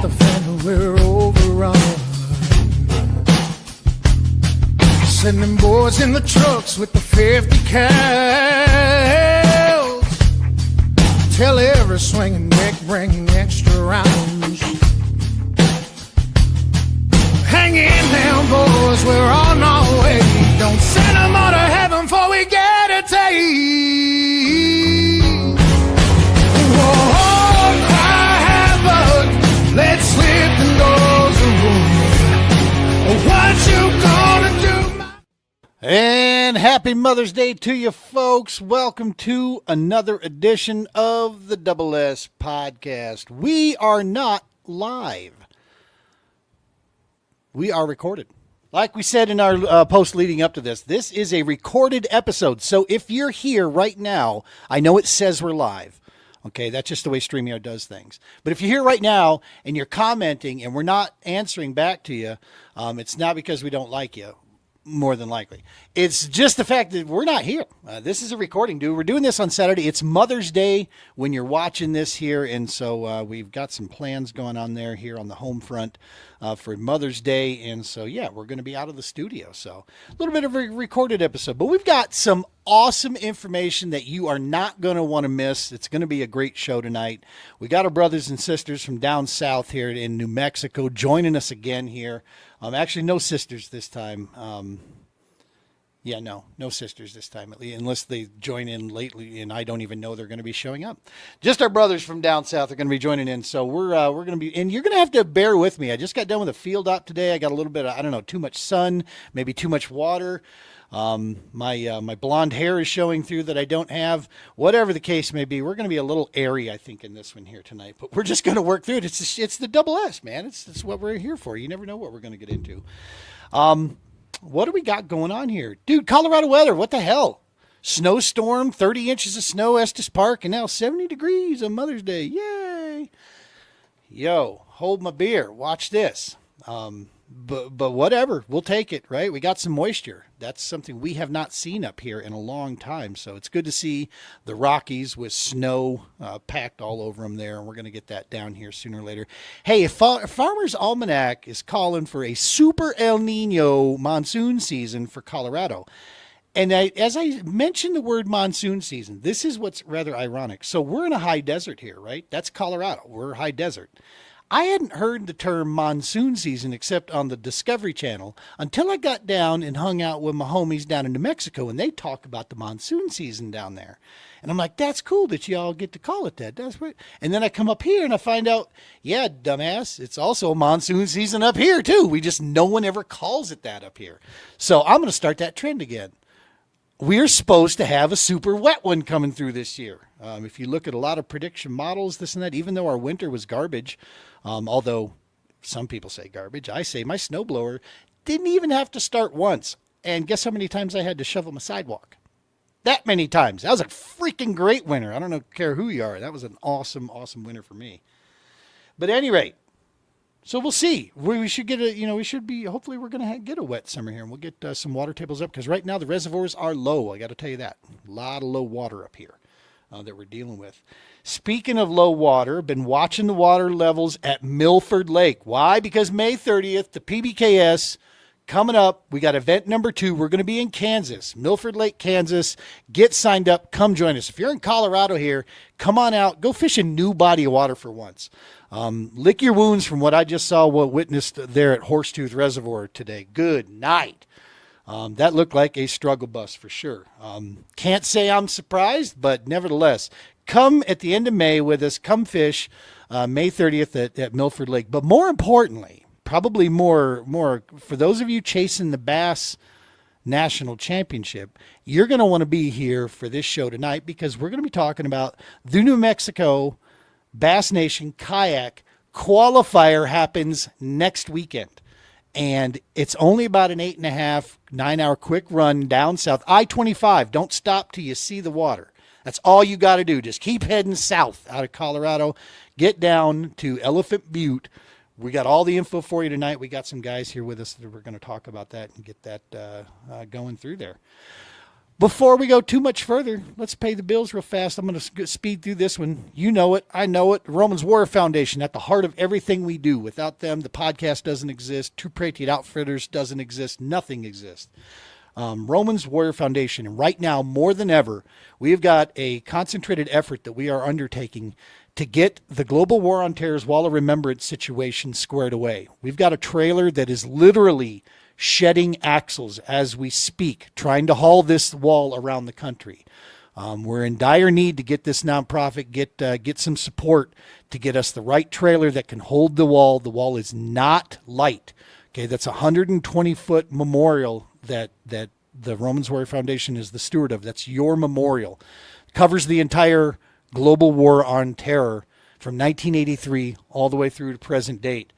the family, we're overrun. Sending boys in the trucks with the 50 cals. Tell every swinging neck, bringing extra rounds. Hang in now, boys, we're on our way. Don't send them all to heaven before we get a taste. Whoa, cry havoc, let's slip the doors away. What you gonna do? And happy Mother's Day to you folks. Welcome to another edition of the Double S podcast. We are not live. We are recorded. Like we said in our post leading up to this is a recorded episode. So if you're here right now, I know it says we're live. Okay, that's just the way StreamYard does things. But if you're here right now and you're commenting and we're not answering back to you, it's not because we don't like you. More than likely. It's just the fact that we're not here. This is a recording, dude. We're doing this on Saturday. It's Mother's Day when you're watching this here. And so we've got some plans going on here on the home front for Mother's Day. And so, yeah, we're going to be out of the studio. So a little bit of a recorded episode. But we've got some awesome information that you are not going to want to miss. It's going to be a great show tonight. We got our brothers and sisters from down south here in New Mexico joining us again here. Actually, no sisters this time. No sisters this time, at least, unless they join in lately, and I don't even know they're going to be showing up. Just our brothers from down south are going to be joining in, so we're going to be, and you're going to have to bear with me. I just got done with a field op today. I got a little bit of, too much sun, maybe too much water. My blonde hair is showing through that I don't have. Whatever the case may be, we're going to be a little airy, I think, in this one here tonight. But we're just going to work through it. It's the double S, man. It's what we're here for. You never know what we're going to get into. What do we got going on here? Dude, Colorado weather, what the hell? Snowstorm, 30 inches of snow, Estes Park, and now 70 degrees on Mother's Day. Yay! Yo, hold my beer. Watch this. But whatever, we'll take it, right? We got some moisture. That's something we have not seen up here in a long time. So it's good to see the Rockies with snow packed all over them there. And we're going to get that down here sooner or later. Hey, Farmer's Almanac is calling for a super El Nino monsoon season for Colorado. And as I mentioned the word monsoon season, this is what's rather ironic. So we're in a high desert here, right? That's Colorado. We're high desert. I hadn't heard the term monsoon season except on the Discovery Channel until I got down and hung out with my homies down in New Mexico, and they talk about the monsoon season down there. And I'm like, that's cool that y'all get to call it that. That's right. And then I come up here and I find out, yeah, dumbass, it's also monsoon season up here too. No one ever calls it that up here. So I'm going to start that trend again. We're supposed to have a super wet one coming through this year. If you look at a lot of prediction models, this and that, even though our winter was garbage, although some people say garbage, I say my snowblower didn't even have to start once. And guess how many times I had to shovel my sidewalk? That many times. That was a freaking great winter. I don't care who you are. That was an awesome, awesome winter for me. But at any rate, so we'll see. We should get hopefully we're going to get a wet summer here, and we'll get some water tables up, because right now the reservoirs are low. I got to tell you that. A lot of low water up here that we're dealing with. Speaking of low water, been watching the water levels at Milford Lake. Why? Because May 30th, the PBKS coming up. We got event number 2. We're going to be in Kansas, Milford Lake, Kansas. Get signed up. Come join us. If you're in Colorado here, come on out. Go fish a new body of water for once. Lick your wounds from what I just witnessed there at Horsetooth Reservoir today. Good night. That looked like a struggle bus for sure. Can't say I'm surprised, but nevertheless, come at the end of May with us. Come fish May 30th at Milford Lake. But more importantly, probably more for those of you chasing the Bass National Championship, you're going to want to be here for this show tonight, because we're going to be talking about the New Mexico Bass Nation Kayak Qualifier happens next weekend. And it's only about an 8.5, 9-hour quick run down south. I-25, don't stop till you see the water. That's all you got to do. Just keep heading south out of Colorado. Get down to Elephant Butte. We got all the info for you tonight. We got some guys here with us that we're going to talk about that and get that going through there. Before we go too much further, let's pay the bills real fast. I'm going to speed through this one. You know it. I know it. Romans Warrior Foundation, at the heart of everything we do. Without them, the podcast doesn't exist. True Patriot Outfitters doesn't exist. Nothing exists. Romans Warrior Foundation. And right now, more than ever, we have got a concentrated effort that we are undertaking to get the global war on terror's Wall of Remembrance situation squared away. We've got a trailer that is literally shedding axles as we speak, trying to haul this wall around the country. We're in dire need to get this nonprofit, get some support to get us the right trailer that can hold the wall. The wall is not light. Okay, that's a 120-foot memorial that the Romans Warrior Foundation is the steward of. That's your memorial. Covers the entire global war on terror from 1983 all the way through to present date.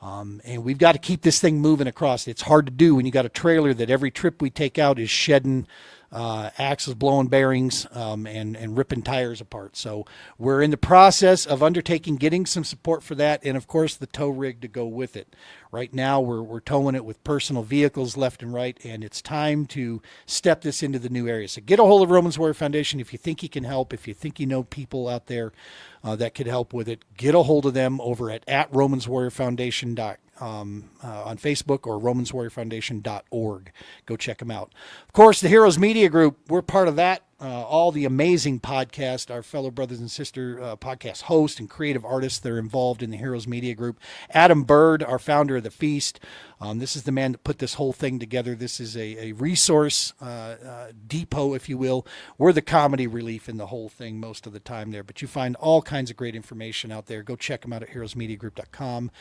And we've got to keep this thing moving across. It's hard to do when you got a trailer that every trip we take out is shedding axles, blowing bearings, and ripping tires apart. So we're in the process of undertaking getting some support for that, and of course the tow rig to go with it. Right now we're towing it with personal vehicles left and right, and it's time to step this into the new area. So get a hold of Romans Warrior Foundation if you think you can help, if you think you know people out there that could help with it. Get a hold of them over at romanswarriorfoundation.com. On Facebook or romanswarriorfoundation.org. Go check them out. Of course, the Heroes Media Group, we're part of that. All the amazing podcasts, our fellow brothers and sister podcast hosts and creative artists that are involved in the Heroes Media Group. Adam Bird, our founder of The Feast. This is the man that put this whole thing together. This is a resource depot, if you will. We're the comedy relief in the whole thing most of the time there, but you find all kinds of great information out there. Go check them out at heroesmediagroup.com.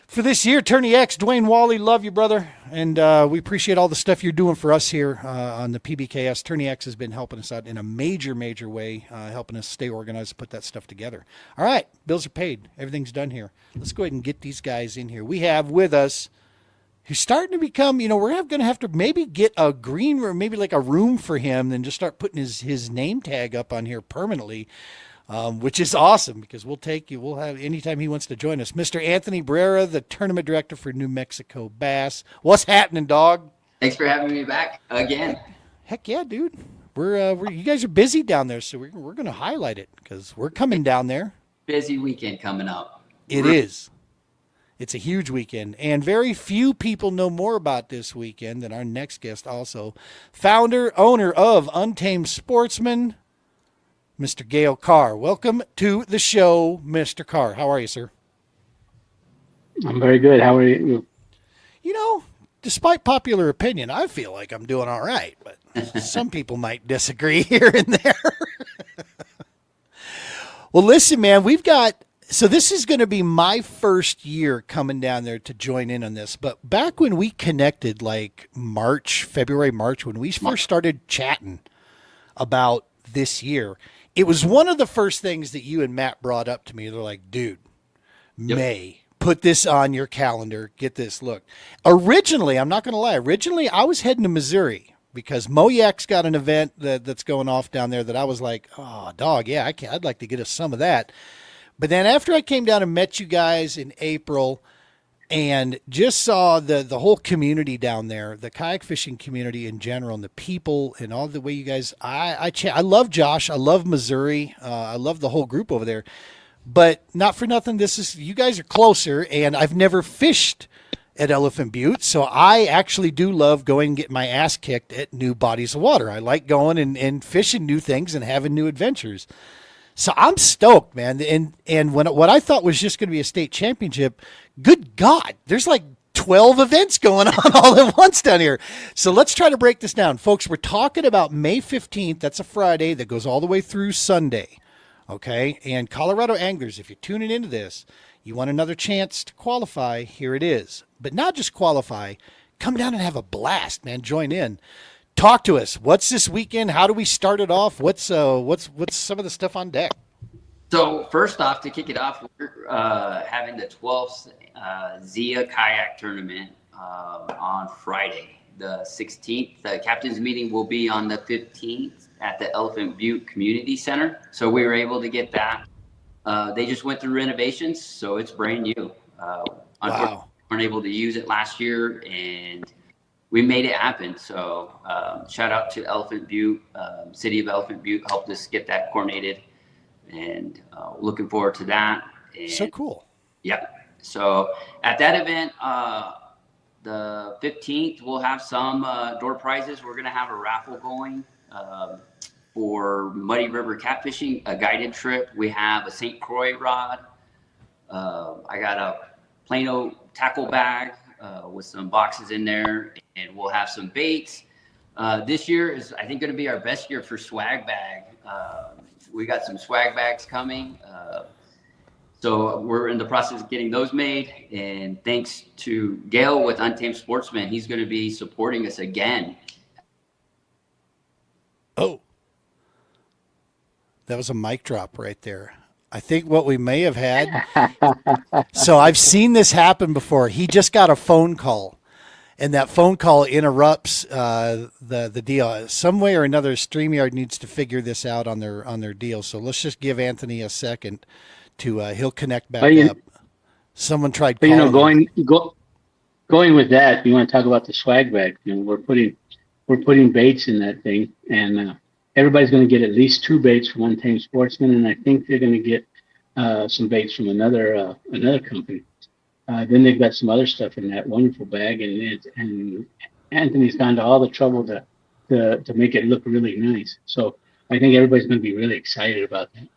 For this year, Attorney X, Dwayne Wally, love you, brother. And we appreciate all the stuff you're doing for us here on the PBKS. Attorney X has been helping us out in a major, major way, helping us stay organized and put that stuff together. All right, bills are paid. Everything's done here. Let's go ahead and get these guys in here. We have with us, who's starting to become, we're going to have to maybe get a green room, maybe like a room for him, and just start putting his name tag up on here permanently. Which is awesome because we'll have anytime he wants to join us. Mr. Anthony Barrera, the tournament director for New Mexico Bass. What's happening, dog? Thanks for having me back again. Heck yeah, dude. We're you guys are busy down there, so we're going to highlight it because we're coming down there. Busy weekend coming up. It is. It's a huge weekend, and very few people know more about this weekend than our next guest also. Founder, owner of Untamed Sportsman, Mr. Gale Carr. Welcome to the show, Mr. Carr. How are you, sir? I'm very good. How are you? Despite popular opinion, I feel like I'm doing all right, but some people might disagree here and there. Well, listen, man, so this is going to be my first year coming down there to join in on this. But back when we connected, like February, March, when we first started chatting about this year, it was one of the first things that you and Matt brought up to me. They're like, dude, May, put this on your calendar. Get this. Look, originally, I'm not going to lie. I was heading to Missouri because Moyak's got an event that's going off down there that I was like, oh, dog, yeah, I'd like to get us some of that. But then after I came down and met you guys in April and just saw the whole community down there, the kayak fishing community in general, and the people and all the way you guys, I love Josh. I love Missouri. I love the whole group over there. But not for nothing, you guys are closer, and I've never fished at Elephant Butte, so I actually do love going and getting my ass kicked at new bodies of water. I like going and fishing new things and having new adventures. So I'm stoked, man. And what I thought was just going to be a state championship, good God, there's like 12 events going on all at once down here. So let's try to break this down. Folks, we're talking about May 15th. That's a Friday that goes all the way through Sunday. Okay? And Colorado anglers, if you're tuning into this, you want another chance to qualify, here it is. But not just qualify, come down and have a blast, man. Join in. Talk to us. What's this weekend? How do we start it off? What's some of the stuff on deck? So first off, to kick it off, we're having the 12th Zia Kayak Tournament on Friday, the 16th. The captain's meeting will be on the 15th at the Elephant Butte Community Center. So we were able to get that. They just went through renovations, so it's brand new. Unfortunately, we weren't able to use it last year, and we made it happen. So shout out to Elephant Butte, City of Elephant Butte helped us get that coordinated, and looking forward to that. And, So cool. Yeah. So at that event, the 15th, we'll have some door prizes. We're going to have a raffle going for Muddy River catfishing, a guided trip. We have a St. Croix rod. I got a Plano tackle bag with some boxes in there, and we'll have some baits. This year is, I think, going to be our best year for swag bag. We got some swag bags coming. So we're in the process of getting those made. And thanks to Gale with Untamed Sportsman, he's going to be supporting us again. Oh, that was a mic drop right there. I think what we may have had. So I've seen this happen before. He just got a phone call, and that phone call interrupts the deal. Some way or another, StreamYard needs to figure this out on their deal. So let's just give Anthony a second to he'll connect back up. Someone tried calling. But going with that, you want to talk about the swag bag. We're putting baits in that thing, and everybody's going to get at least 2 baits from Untamed Sportsman, and I think they're going to get some baits from another company. Then they've got some other stuff in that wonderful bag, and Anthony's gone to all the trouble to make it look really nice. So I think everybody's going to be really excited about that.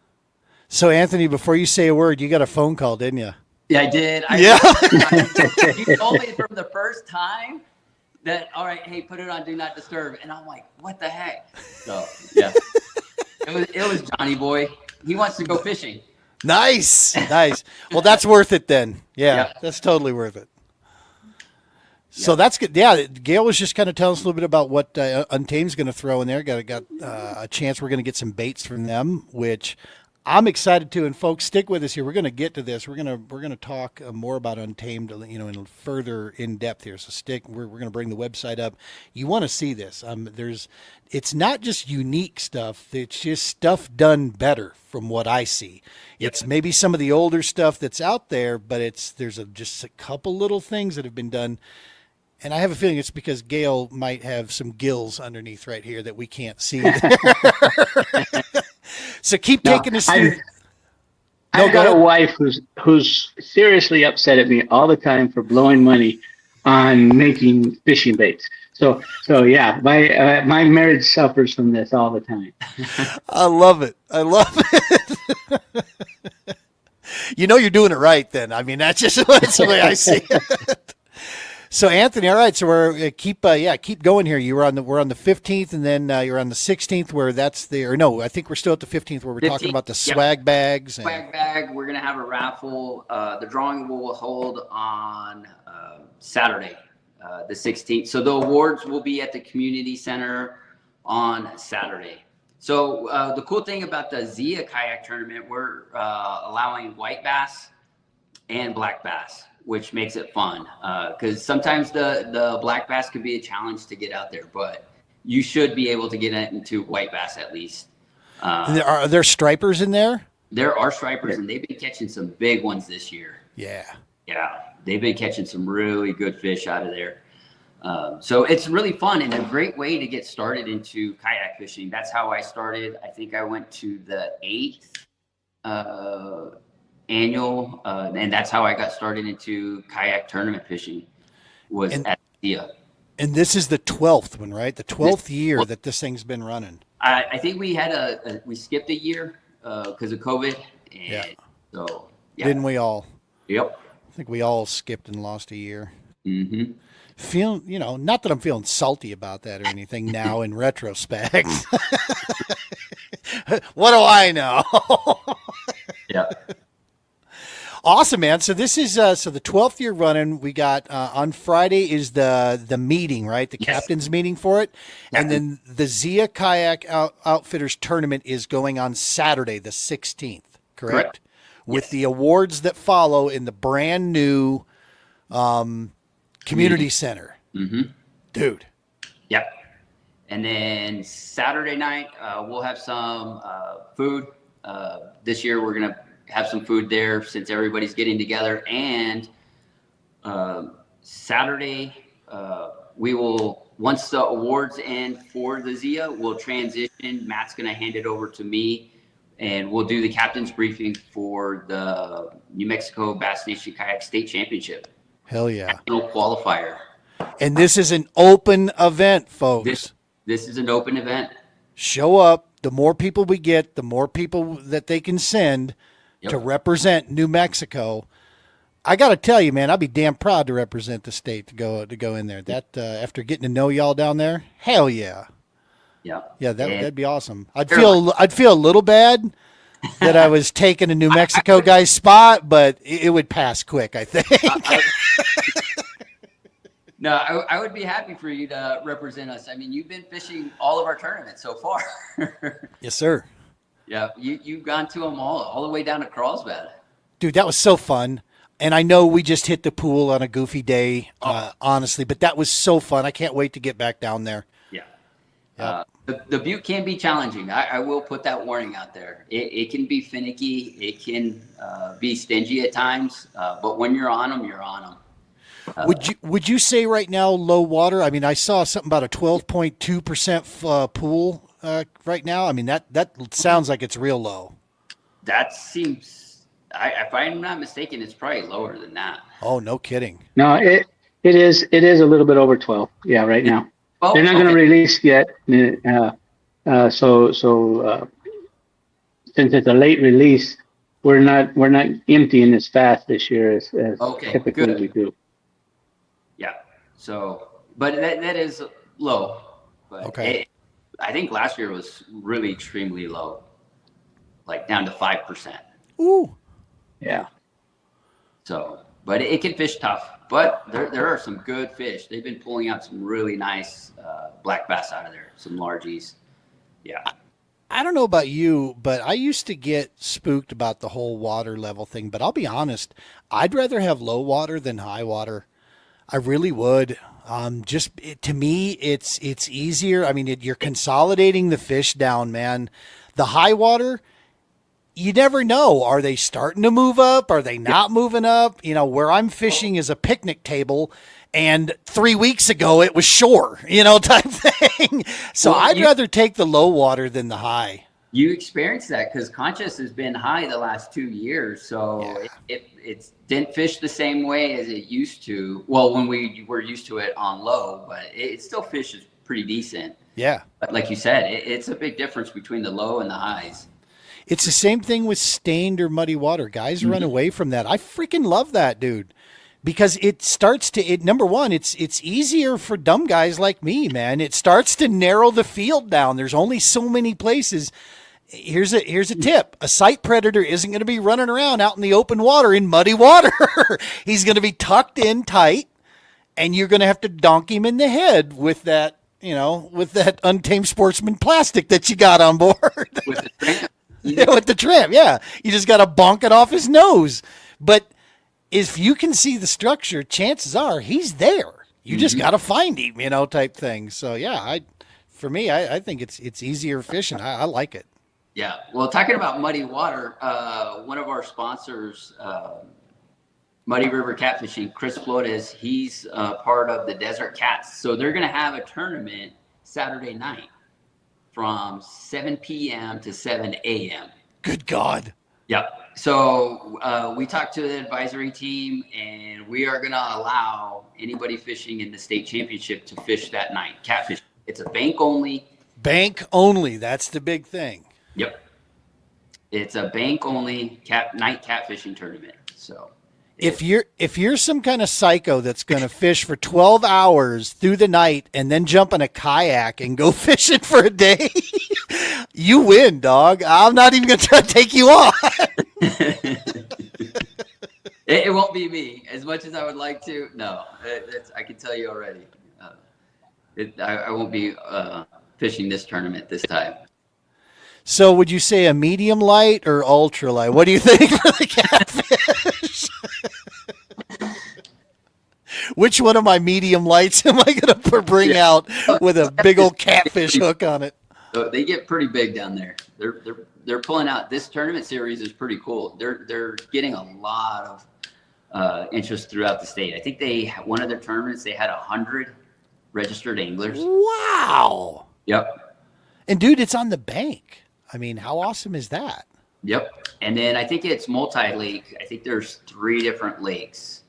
So Anthony, before you say a word, you got a phone call, didn't you? Yeah, I did. Yeah. You told me from the first time that, all right, hey, put it on Do Not Disturb. And I'm like, what the heck? So, yeah. It was Johnny Boy. He wants to go fishing. Nice. Well, that's worth it then. Yeah, Yep. That's totally worth it. So that's good. Yeah, Gale was just kind of telling us a little bit about what Untamed's going to throw in there. Got a chance. We're going to get some baits from them, which I'm excited to. And folks, stick with us here. We're going to get to this. We're going to talk more about Untamed, in further in depth here. So stick. We're going to bring the website up. You want to see this? It's not just unique stuff. It's just stuff done better from what I see. It's maybe some of the older stuff that's out there, but there's just a couple little things that have been done. And I have a feeling it's because Gale might have some gills underneath right here that we can't see. So keep taking us through. I've got a wife who's seriously upset at me all the time for blowing money on making fishing baits. So yeah, my marriage suffers from this all the time. I love it. You're doing it right then. I mean, that's the way I see it. So Anthony, all right. So we're keep going here. We're on the 15th, and then you're on the 16th, where I think we're still at the 15th, where we're 15th, talking about the swag bags. Swag bag. We're gonna have a raffle. The drawing will hold on Saturday, the 16th. So the awards will be at the community center on Saturday. So the cool thing about the Zia kayak tournament, we're allowing white bass and black bass, which makes it fun. Because sometimes the black bass could be a challenge to get out there, but you should be able to get into white bass at least. Are there stripers in there? There are stripers, and they've been catching some big ones this year. Yeah. Yeah, they've been catching some really good fish out of there. So it's really fun and a great way to get started into kayak fishing. That's how I started. I think I went to the 8th annual, and that's how I got started into kayak tournament fishing, was at Zia. And this is the 12th one, right? The 12th year that this thing's been running. I think we had we skipped a year because of COVID. And so, yeah. Didn't we all? Yep. I think we all skipped and lost a year. Mm-hmm. Not that I'm feeling salty about that or anything now in retrospect. What do I know? Yeah. Awesome, man. So this is the 12th year running. We got on Friday is the meeting, right? The captain's meeting for it. And then the Zia Kayak Outfitters tournament is going on Saturday, the 16th, correct? With the awards that follow in the brand new community center. Mm-hmm. Dude. Yep. And then Saturday night, we'll have some food. This year, we're going to have some food there since everybody's getting together. And Saturday, we will, once the awards end for the Zia, we'll transition. Matt's going to hand it over to me, and we'll do the captain's briefing for the New Mexico Bass Nation Kayak State Championship. Hell yeah. National qualifier. And this is an open event, folks. This is an open event. Show up. The more people we get, the more people that they can send to represent New Mexico. I got to tell you, man, I'd be damn proud to represent the state to go in there. That after getting to know y'all down there, hell yeah. Yeah. Yeah, that'd be awesome. I'd feel a little bad that I was taking a New Mexico guy's spot, but it would pass quick, I think. No, I would be happy for you to represent us. I mean, you've been fishing all of our tournaments so far. Yes, sir. Yeah, you've gone to them all the way down to Carlsbad. Dude, that was so fun. And I know we just hit the pool on a goofy day, honestly, but that was so fun. I can't wait to get back down there. Yeah. Yep. The Butte can be challenging. I will put that warning out there. It can be finicky. It can be stingy at times. But when you're on them, you're on them. Would you say right now low water? I mean, I saw something about a 12.2% pool right now. I mean, that sounds like it's real low. That seems, if I'm not mistaken, it's probably lower than that. Oh, no kidding. No, it is a little bit over 12. Yeah, right now. Oh, they're not going to release yet. So since it's a late release, we're not emptying as fast this year as typically we do. Yeah. So, but that is low. But okay. I think last year was really extremely low, like down to 5%. Ooh. Yeah. So, but it can fish tough. But there are some good fish. They've been pulling out some really nice black bass out of there, some largies. Yeah. I don't know about you, but I used to get spooked about the whole water level thing. But I'll be honest, I'd rather have low water than high water. I really would. To me, it's easier. I mean, you're consolidating the fish down, man. The high water, you never know. Are they starting to move up? Are they not moving up? You know, where I'm fishing is a picnic table, and 3 weeks ago it was shore, type thing. So I'd rather take the low water than the high. You experienced that because Conscious has been high the last 2 years. So it didn't fish the same way as it used to. Well, when we were used to it on low, but it still fishes pretty decent. Yeah. But like you said, it's a big difference between the low and the highs. It's the same thing with stained or muddy water. Guys run away from that. I freaking love that, dude. Because it starts to, number one, it's easier for dumb guys like me, man. It starts to narrow the field down. There's only so many places. Here's a tip. A sight predator isn't going to be running around out in the open water in muddy water. He's going to be tucked in tight, and you're going to have to donk him in the head with that, with that Untamed Sportsman plastic that you got on board. With the tramp. Yeah, with the tramp, yeah. You just got to bonk it off his nose. But if you can see the structure, chances are he's there. You just got to find him, type thing. So, yeah, for me, I think it's easier fishing. I like it. Yeah. Well, talking about muddy water, one of our sponsors, Muddy River Catfishing, Chris Flores, he's part of the Desert Cats. So they're going to have a tournament Saturday night from 7 p.m. to 7 a.m. Good God. Yep. So we talked to the advisory team, and we are going to allow anybody fishing in the state championship to fish that night, catfish. It's a bank only. Bank only. That's the big thing. Yep. It's a bank only night catfishing tournament. So if you're some kind of psycho that's going to fish for 12 hours through the night and then jump in a kayak and go fishing for a day, you win, dog. I'm not even going to try to take you on. It won't be me as much as I would like to. No, I can tell you already. I won't be fishing this tournament this time. So would you say a medium light or ultra light? What do you think for the catfish? Which one of my medium lights am I going to bring out with a big old catfish hook on it? So they get pretty big down there. They're pulling out. This tournament series is pretty cool. They're getting a lot of interest throughout the state. I think one of their tournaments they had 100 registered anglers. Wow. Yep. And dude, it's on the bank. I mean, how awesome is that? Yep. And then I think it's multi-lake. I think there's 3 different lakes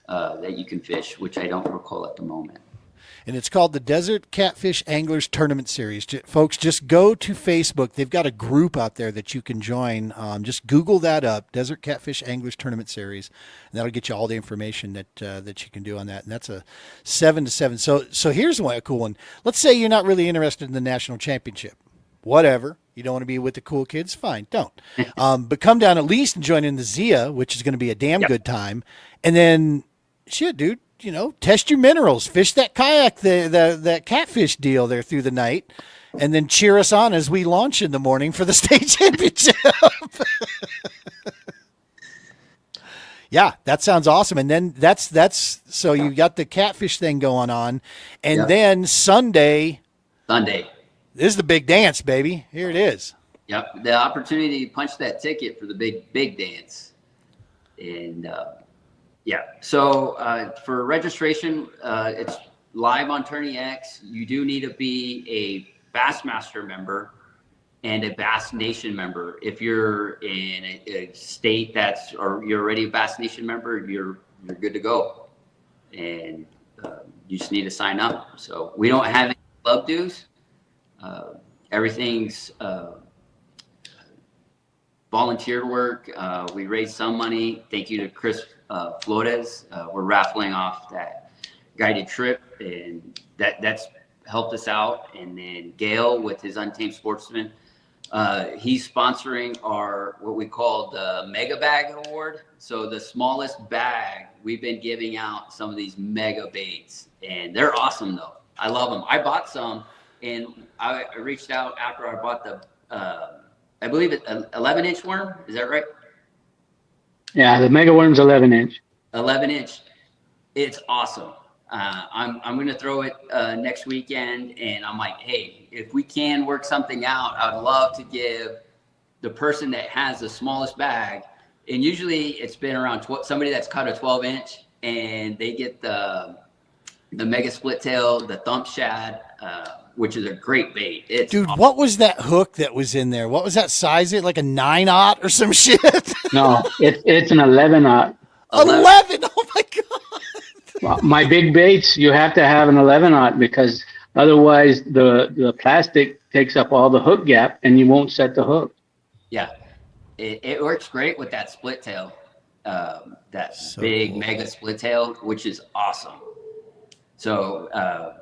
that you can fish, which I don't recall at the moment. And it's called the Desert Catfish Anglers Tournament Series. Folks, just go to Facebook. They've got a group out there that you can join. Just Google that up, Desert Catfish Anglers Tournament Series, and that'll get you all the information that you can do on that. And that's a 7 to 7. So here's a cool one. Let's say you're not really interested in the national championship. Whatever. You don't want to be with the cool kids? Fine, don't. But come down at least and join in the Zia, which is going to be a damn good time. And then, shit, dude. Test your minerals, fish that kayak, that catfish deal there through the night, and then cheer us on as we launch in the morning for the state championship. Yeah, that sounds awesome. And then that's so you got the catfish thing going on, and then Sunday, this is the big dance, baby. Here it is. Yep, the opportunity to punch that ticket for the big dance, and. Yeah. So for registration, it's live on Tourney X. You do need to be a Bassmaster member and a Bass Nation member. If you're in a state or you're already a Bass Nation member, you're good to go, and you just need to sign up. So we don't have any club dues. Everything's volunteer work. We raised some money. Thank you to Chris Flores. We're raffling off that guided trip, and that's helped us out. And then Gale with his Untamed Sportsman, he's sponsoring our what we call the Mega Bag Award. So the smallest bag, we've been giving out some of these mega baits, and they're awesome though. I love them. I bought some, and I reached out after I bought the I believe it's an 11-inch worm. Is that right? Yeah, the mega worm's 11-inch. 11-inch. It's awesome. I'm going to throw it next weekend, and I'm like, hey, if we can work something out, I'd love to give the person that has the smallest bag, and usually it's been around somebody that's caught a 12-inch, and they get the mega split tail, the thump shad, which is a great bait. Dude, awesome. What was that hook that was in there? What was that size? It like a 9/0 or some shit? No, it's an 11/0. 11? Oh my god! Well, my big baits, you have to have an 11/0 because otherwise the plastic takes up all the hook gap and you won't set the hook. Yeah, it works great with that split tail, that so big cool. Mega split tail, which is awesome. So.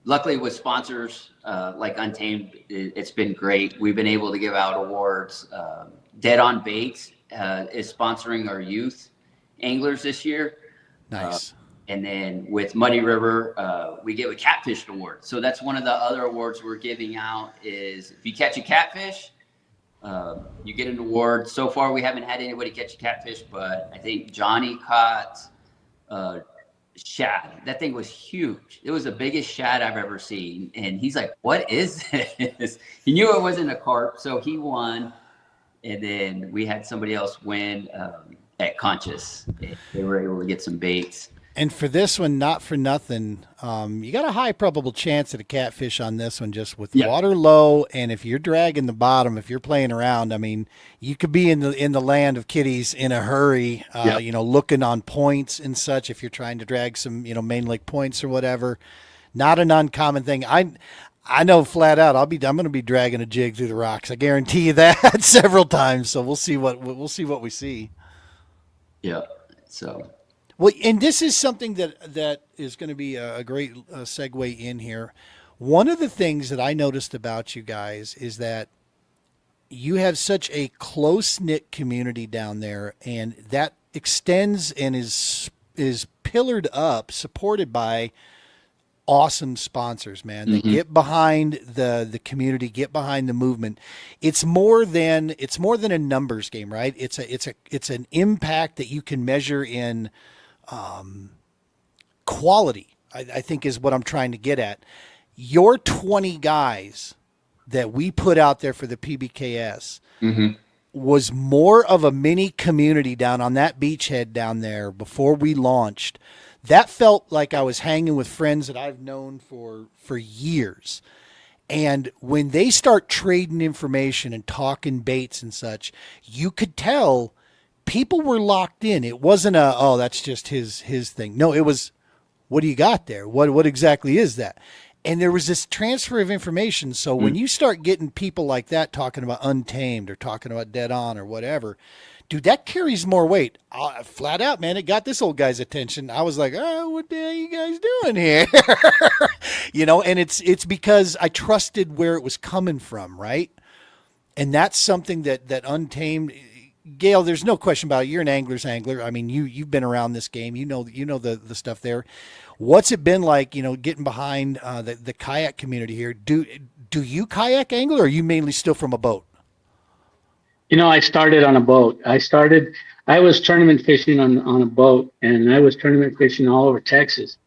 Luckily with sponsors like Untamed, it's been great. We've been able to give out awards. Dead on Baits is sponsoring our youth anglers this year. Nice. And then with Muddy River, we give a catfish award. So that's one of the other awards we're giving out is if you catch a catfish, you get an award. So far, we haven't had anybody catch a catfish, but I think Johnny caught shad. That thing was huge. It was the biggest shad I've ever seen. And he's like, what is this? He knew it wasn't a carp, so he won. And then we had somebody else win at Conscious. They were able to get some baits. And for this one, not for nothing, you got a high probable chance at a catfish on this one, just with water low. And if you're dragging the bottom, if you're playing around, I mean, you could be in the land of kitties in a hurry, looking on points and such. If you're trying to drag some, main lake points or whatever, not an uncommon thing. I know flat out, I'm going to be dragging a jig through the rocks. I guarantee you that several times. So we'll see what we see. Yeah. So. Well, and this is something that is going to be a great segue in here. One of the things that I noticed about you guys is that you have such a close-knit community down there, and that extends and is pillared up, supported by awesome sponsors, man. They get behind the community, get behind the movement. It's more than a numbers game, right? It's an impact that you can measure in quality, I think is what I'm trying to get at. Your 20 guys that we put out there for the PBKS, was more of a mini community down on that beachhead down there before we launched. That felt like I was hanging with friends that I've known for years. And when they start trading information and talking baits and such, you could tell people were locked in. It wasn't oh, that's just his thing. No, it was, what do you got there? What exactly is that? And there was this transfer of information. So when you start getting people like that talking about Untamed or talking about Dead On or whatever, dude, that carries more weight. Flat out, man, it got this old guy's attention. I was like, oh, what the hell are you guys doing here? And it's because I trusted where it was coming from, right? And that's something that Untamed, Gale, there's no question about it. You're an angler's angler. I mean, you've been around this game. You know the stuff there. What's it been like, getting behind the kayak community here? Do you kayak angle, or are you mainly still from a boat? I started on a boat. I was tournament fishing on a boat, and I was tournament fishing all over Texas.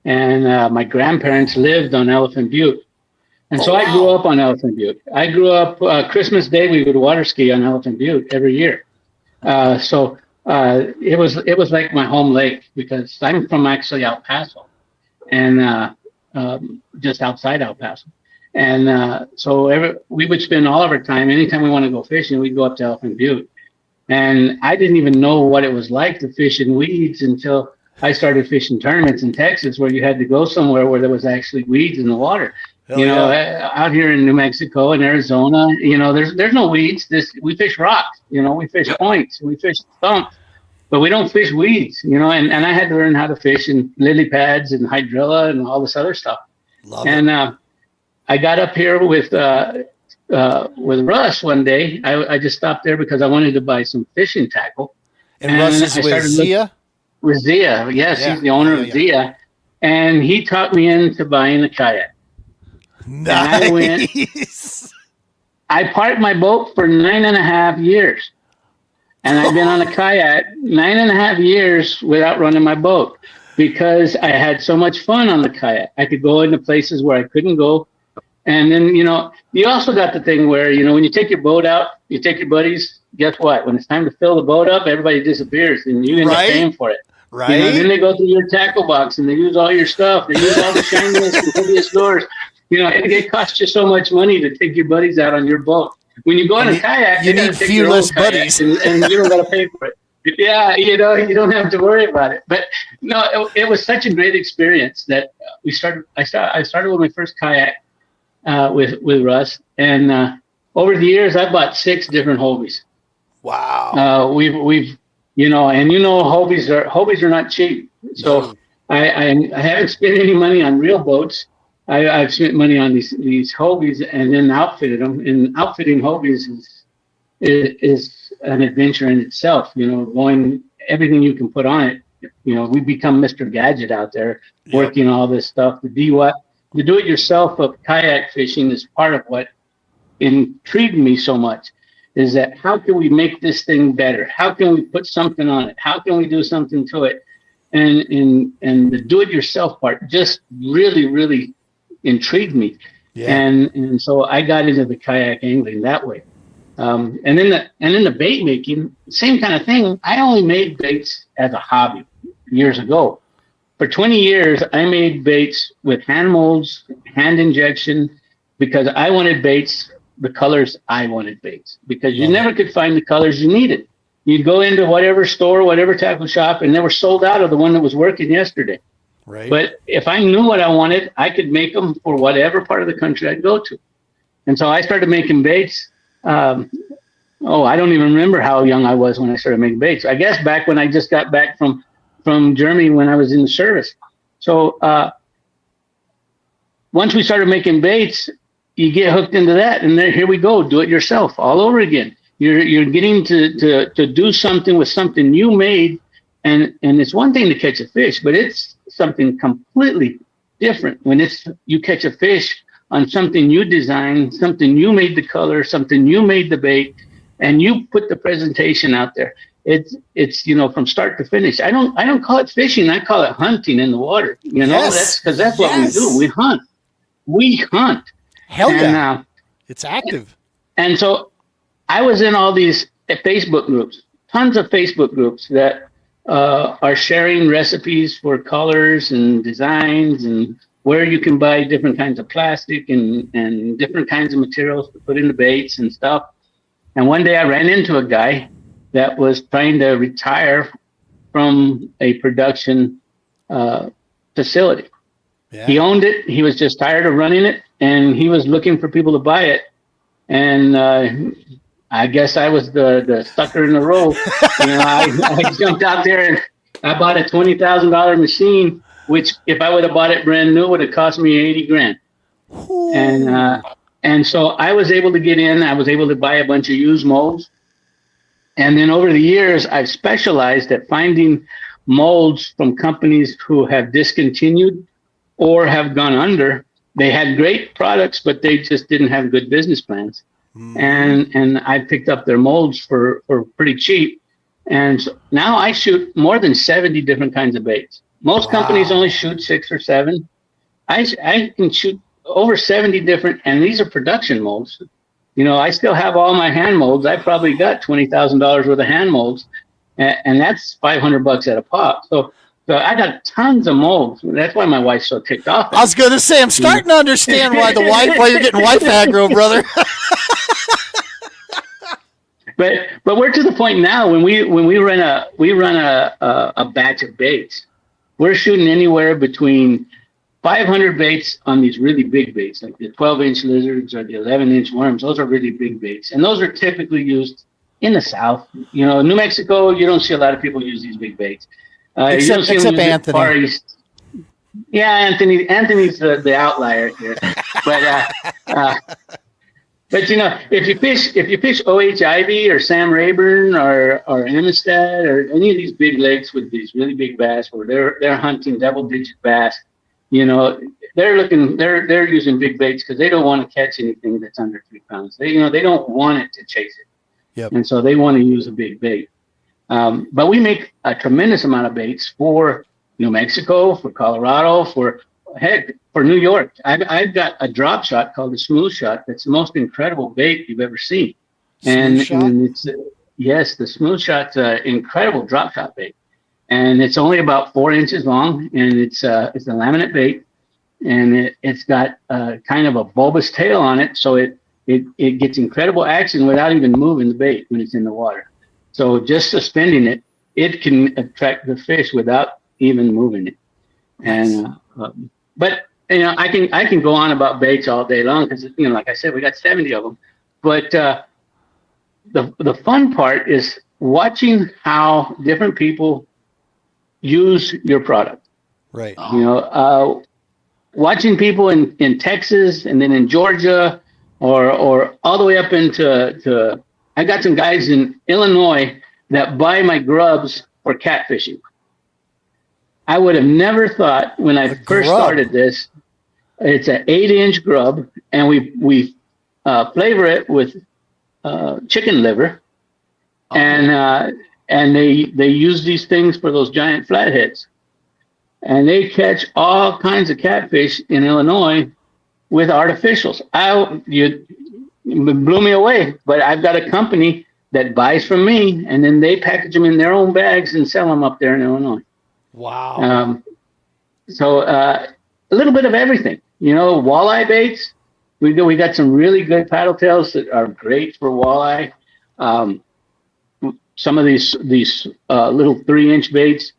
And my grandparents lived on Elephant Butte. And so I grew up on Elephant Butte. I grew up, Christmas Day, we would water ski on Elephant Butte every year. So it was like my home lake, because I'm from actually El Paso, and just outside El Paso. And so we would spend all of our time, anytime we want to go fishing, we'd go up to Elephant Butte. And I didn't even know what it was like to fish in weeds until I started fishing tournaments in Texas, where you had to go somewhere where there was actually weeds in the water. Out here in New Mexico and Arizona, there's no weeds. We fish rocks, we fish points, we fish stumps, but we don't fish weeds, and I had to learn how to fish in lily pads and hydrilla and all this other stuff. I got up here with Russ one day. I just stopped there because I wanted to buy some fishing tackle. And Russ is with Zia? With Zia, yes, he's the owner of Zia. And he talked me into buying a kayak. Nice. I parked my boat for 9.5 years. And I've been on a kayak 9.5 years without running my boat, because I had so much fun on the kayak. I could go into places where I couldn't go. And then, you also got the thing where, when you take your boat out, you take your buddies, guess what? When it's time to fill the boat up, everybody disappears and you end up paying for it. Right. Then they go through your tackle box and they use all your stuff. They use all the shiniest and prettiest lures. It costs you so much money to take your buddies out on your boat. When you go on a kayak, you need few less buddies. And you don't got to pay for it. Yeah, you don't have to worry about it. But no, it was such a great experience that I started with my first kayak with Russ, and over the years I bought 6 different Hobies. Wow. We've Hobies are not cheap. So I haven't spent any money on real boats. I've spent money on these Hobies and then outfitted them. And outfitting Hobies is an adventure in itself. Going everything you can put on it. We become Mr. Gadget out there, working all this stuff. The do-it-yourself of kayak fishing is part of what intrigued me so much. Is that how can we make this thing better? How can we put something on it? How can we do something to it? And the do-it-yourself part just really, really intrigued me. Yeah. And so I got into the kayak angling that way. And then the bait making, same kind of thing. I only made baits as a hobby years ago. For 20 years, I made baits with hand molds, hand injection, because I wanted baits the colors I wanted baits, because you never could find the colors you needed. You'd go into whatever store, whatever tackle shop, and they were sold out of the one that was working yesterday. Right. But if I knew what I wanted, I could make them for whatever part of the country I'd go to. And so I started making baits. I don't even remember how young I was when I started making baits. I guess back when I just got back from Germany when I was in the service. So once we started making baits, you get hooked into that, and here we go, do it yourself all over again. You're getting to do something with something you made, and it's one thing to catch a fish, but it's something completely different when you catch a fish on something you designed, something you made the color, something you made the bait, and you put the presentation out there. It's from start to finish. I don't call it fishing. I call it hunting in the water. That's because that's what we do. We hunt. Hell yeah. It's active. And so I was in all these Facebook groups, tons of Facebook groups that are sharing recipes for colors and designs and where you can buy different kinds of plastic and different kinds of materials to put in the baits and stuff. And one day I ran into a guy that was trying to retire from a production facility. Yeah. He owned it. He was just tired of running it, and he was looking for people to buy it. And I guess I was the sucker in the row. I jumped out there and I bought a $20,000 machine, which if I would have bought it brand new would have cost me 80 grand. And so I was able to get in. I was able to buy a bunch of used molds. And then over the years, I've specialized at finding molds from companies who have discontinued or have gone under. They had great products, but they just didn't have good business plans. And I picked up their molds for pretty cheap. And so now I shoot more than 70 different kinds of baits. Most companies only shoot 6 or 7. I can shoot over 70 different, and these are production molds. I still have all my hand molds. I probably got $20,000 worth of hand molds, and that's $500 at a pop. So I got tons of molds. That's why my wife's so ticked off. I was going to say, I'm starting to understand why you're getting wife aggro, brother. But we're to the point now when we run a batch of baits, we're shooting anywhere between 500 baits on these really big baits, like the 12-inch lizards or the 11-inch worms. Those are really big baits, and those are typically used in the South. New Mexico, you don't see a lot of people use these big baits. Except Anthony. Far East. Yeah, Anthony's the outlier here. But if you fish O.H. Ivy or Sam Rayburn or Amistad or any of these big lakes with these really big bass where they're hunting double-digit bass, they're using big baits because they don't want to catch anything that's under 3 pounds. They don't want it to chase it. Yep. And so they want to use a big bait. But we make a tremendous amount of baits for New Mexico, for Colorado, for New York. I've got a drop shot called the Smooth Shot. That's the most incredible bait you've ever seen. And it's yes, the Smooth Shot's an incredible drop shot bait. And it's only about 4 inches long, and it's a laminate bait, and it's got kind of a bulbous tail on it, so it gets incredible action without even moving the bait when it's in the water. So just suspending it, it can attract the fish without even moving it. And but I can go on about baits all day long because like I said, we got 70 of them. But the fun part is watching how different people use your product. Right. Watching people in Texas and then in Georgia or all the way up into I got some guys in Illinois that buy my grubs for catfishing. I would have never thought when I first started this. It's an 8-inch grub, and we flavor it with chicken liver, and they use these things for those giant flatheads, and they catch all kinds of catfish in Illinois with artificials. You blew me away, but I've got a company that buys from me, and then they package them in their own bags and sell them up there in Illinois. Wow. So a little bit of everything, walleye baits. We got some really good paddle tails that are great for walleye. Some of these little 3-inch baits,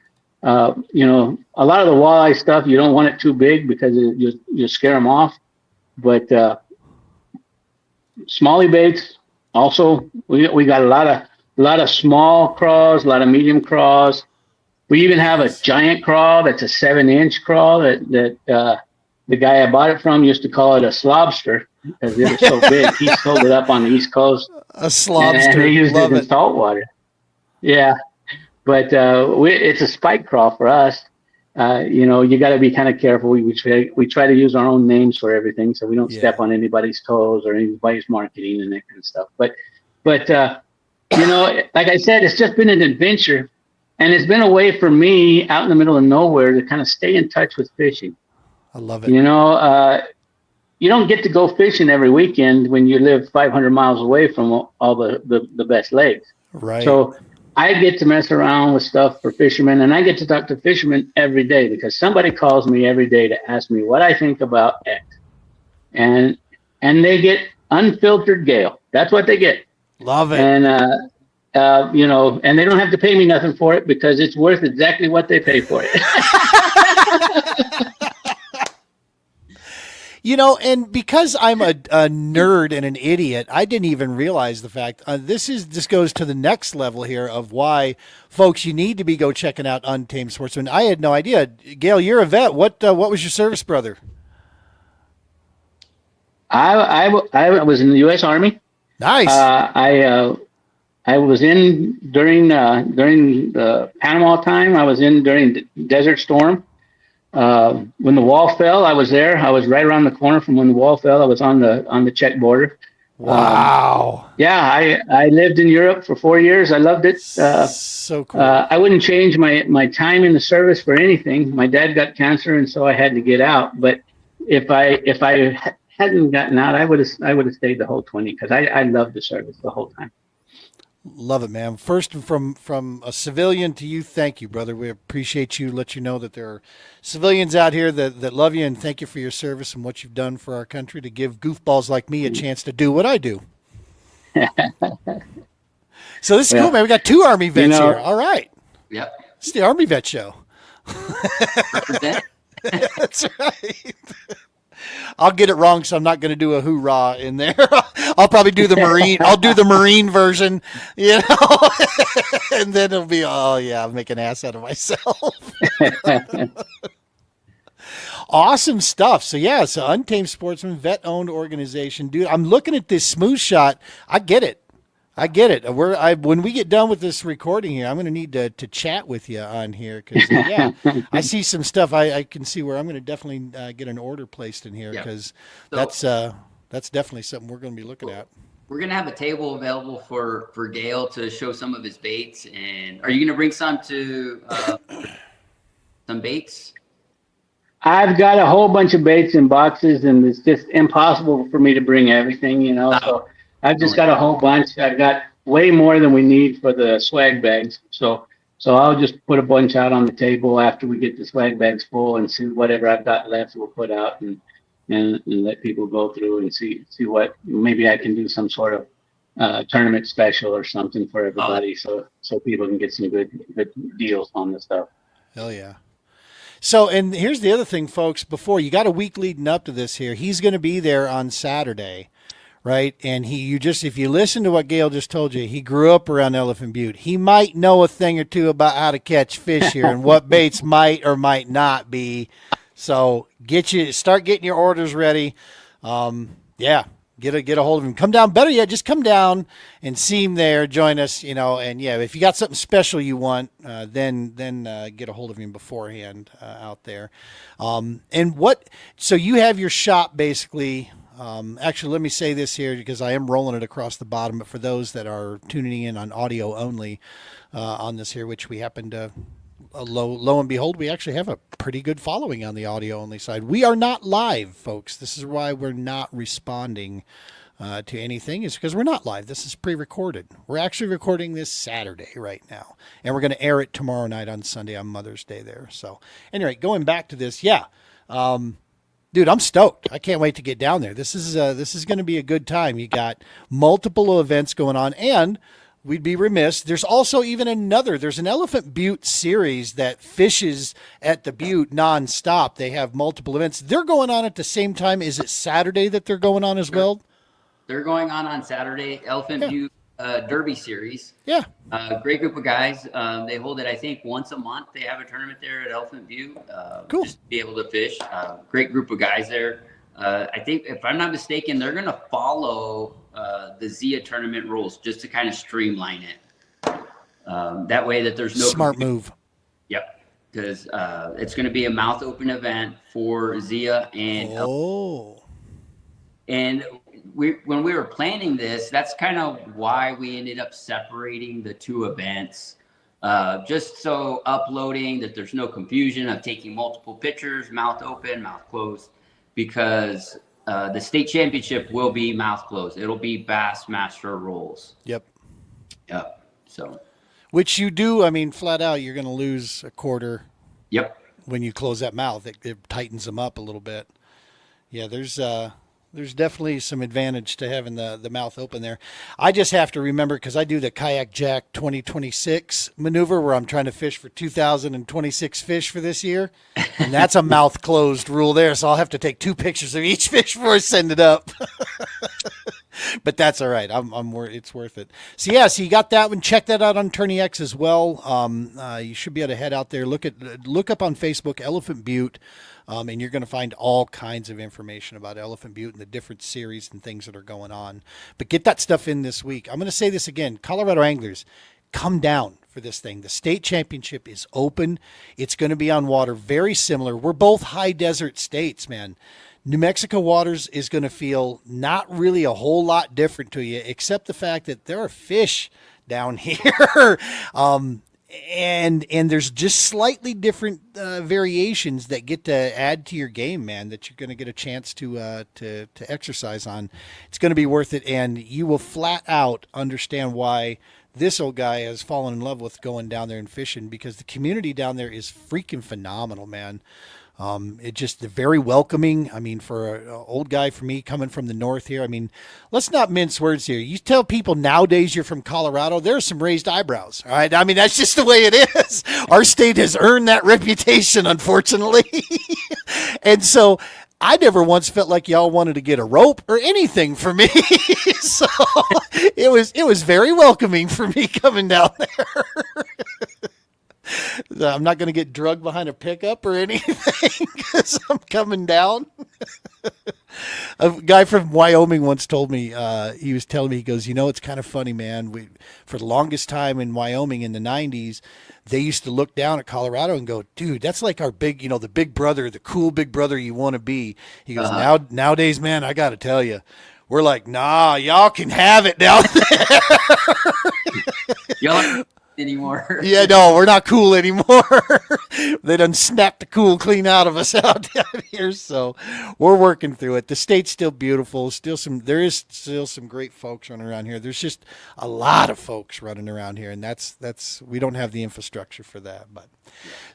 a lot of the walleye stuff, you don't want it too big because you scare them off. But smallie baits, also, we got a lot of small craws, a lot of medium craws. We even have a giant craw that's a 7-inch craw that the guy I bought it from used to call it a slobster because it was so big. He sold it up on the East Coast. A slobster. And they used it in saltwater. Yeah, but it's a spike craw for us. You got to be kind of careful. We try to use our own names for everything, so we don't step on anybody's toes or anybody's marketing and that kind of stuff. But like I said, it's just been an adventure. And it's been a way for me out in the middle of nowhere to kind of stay in touch with fishing. I love it. you don't get to go fishing every weekend when you live 500 miles away from all the best lakes. Right. So I get to mess around with stuff for fishermen, and I get to talk to fishermen every day because somebody calls me every day to ask me what I think about X. And they get unfiltered Gale. That's what they get. Love it. And, you know, and they don't have to pay me nothing for it because it's worth exactly what they pay for it. You know, and because I'm a nerd and an idiot, I didn't even realize the fact. This goes to the next level here of why, folks, you need to be go checking out Untamed Sportsman. I had no idea. Gale, you're a vet. What was your service, brother? I was in the U.S. Army. Nice. I was in during the Panama time. I was in during Desert Storm. When the wall fell, I was there. I was right around the corner from when the wall fell. I was on the Czech border. Wow. Yeah, I lived in Europe for 4 years. I loved it. So cool. I wouldn't change my time in the service for anything. My dad got cancer, and so I had to get out. But if I hadn't gotten out, I would have stayed the whole 20 because I loved the service the whole time. Love it, man. First, from a civilian to you, thank you, brother. We appreciate you. Let you know that there are civilians out here that love you, and thank you for your service and what you've done for our country to give goofballs like me a chance to do what I do. So this is cool, man. We got 2 Army vets here. All right. Yep. It's the Army Vet Show. Represent. That's right. I'll get it wrong, so I'm not going to do a hoorah in there. I'll probably do the Marine. I'll do the Marine version, you know, and then it'll be, oh yeah, I'll make an ass out of myself. Awesome stuff. So yeah, so Untamed Sportsman, vet-owned organization, dude. I'm looking at this smooth shot. I get it. When we get done with this recording here, I'm going to need to chat with you on here because yeah, I see some stuff. I can see where I'm going to definitely get an order placed in here because that's definitely something we're going to be looking at. We're going to have a table available for Gale to show some of his baits. And are you going to bring some baits? I've got a whole bunch of baits in boxes, and it's just impossible for me to bring everything, you know. So I've just got a whole bunch. I've got way more than we need for the swag bags. So I'll just put a bunch out on the table after we get the swag bags full and see whatever I've got left we'll put out and let people go through and see what maybe I can do some sort of tournament special or something for everybody so people can get some good deals on the stuff. Hell yeah. So, and here's the other thing, folks, before you got a week leading up to this here, he's going to be there on Saturday. Right. And if you listen to what Gale just told you, he grew up around Elephant Butte. He might know a thing or two about how to catch fish here and what baits might or might not be. So start getting your orders ready. Yeah. Get a hold of him. Come down. Better yet, just come down and see him there. Join us, you know. And yeah, if you got something special you want, then get a hold of him beforehand out there. So you have your shop basically. Actually, let me say this here because I am rolling it across the bottom. But for those that are tuning in on audio only on this here, which we happen to, lo and behold, we actually have a pretty good following on the audio only side. We are not live, folks. This is why we're not responding to anything. Is because we're not live. This is pre-recorded. We're actually recording this Saturday right now, and we're going to air it tomorrow night on Sunday on Mother's Day there. So, anyway, going back to this, yeah. Dude, I'm stoked. I can't wait to get down there. This is going to be a good time. You got multiple events going on, and we'd be remiss. There's also even there's an Elephant Butte series that fishes at the Butte nonstop. They have multiple events. They're going on at the same time. Is it Saturday that they're going on as well? They're going on Saturday. Elephant Butte Derby series. Yeah. Great group of guys. They hold it, I think, once a month. They have a tournament there at Elephant Butte. Cool. Just to be able to fish. Great group of guys there. I think, if I'm not mistaken, they're going to follow the Zia tournament rules just to kind of streamline it. That way that there's no smart move. Yep. Because it's going to be a mouth open event for Zia and and when we were planning this, that's kind of why we ended up separating the 2 events. Just so uploading that there's no confusion of taking multiple pictures, mouth open, mouth closed, because the state championship will be mouth closed. It'll be Bassmaster rules. Yep. Yep. So. Which you do. I mean, flat out, you're going to lose a quarter. Yep. When you close that mouth, it tightens them up a little bit. Yeah, there's definitely some advantage to having the mouth open there. I just have to remember, because I do the Kayak Jack 2026 maneuver where I'm trying to fish for 2,026 fish for this year. And that's a mouth closed rule there. So I'll have to take 2 pictures of each fish before I send it up. But that's all right. It's worth it. So yeah, so you got that one. Check that out on Tourney X as well. You should be able to head out there. Look up on Facebook, Elephant Butte. And you're going to find all kinds of information about Elephant Butte and the different series and things that are going on. But get that stuff in this week. I'm going to say this again. Colorado anglers, come down for this thing. The state championship is open. It's going to be on water very similar. We're both high desert states, man. New Mexico waters is going to feel not really a whole lot different to you, except the fact that there are fish down here. And there's just slightly different variations that get to add to your game, man, that you're going to get a chance to exercise on. It's going to be worth it, and you will flat out understand why this old guy has fallen in love with going down there and fishing, because the community down there is freaking phenomenal, man. They're very welcoming. I mean, for an old guy, for me, coming from the north here, I mean, let's not mince words here. You tell people nowadays you're from Colorado, there's some raised eyebrows, all right? I mean, that's just the way it is. Our state has earned that reputation, unfortunately. And so I never once felt like y'all wanted to get a rope or anything for me. So it was very welcoming for me coming down there. I'm not going to get drugged behind a pickup or anything because I'm coming down. A guy from Wyoming once told me, he was telling me, he goes, it's kind of funny, man. For the longest time in Wyoming in the 90s, they used to look down at Colorado and go, dude, that's like our big, the big brother, the cool big brother you want to be. He goes, nowadays, man, I got to tell you, we're like, nah, y'all can have it down there. Y'all anymore. Yeah, no, we're not cool anymore. They done snapped the cool clean out of us out down here. So we're working through it. The state's still beautiful. There is still some great folks running around here. There's just a lot of folks running around here, and that's we don't have the infrastructure for that. But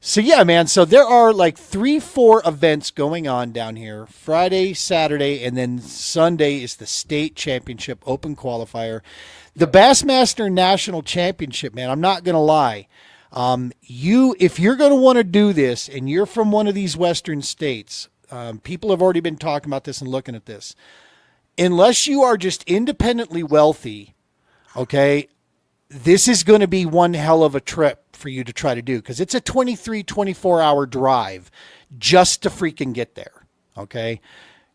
so yeah, man. So there are like 3-4 events going on down here. Friday, Saturday, and then Sunday is the state championship open qualifier. The Bassmaster National Championship, man, I'm not going to lie. If you're going to want to do this and you're from one of these western states, people have already been talking about this and looking at this. Unless you are just independently wealthy, okay, this is going to be one hell of a trip for you to try to do, because it's a 24-hour drive just to freaking get there, okay?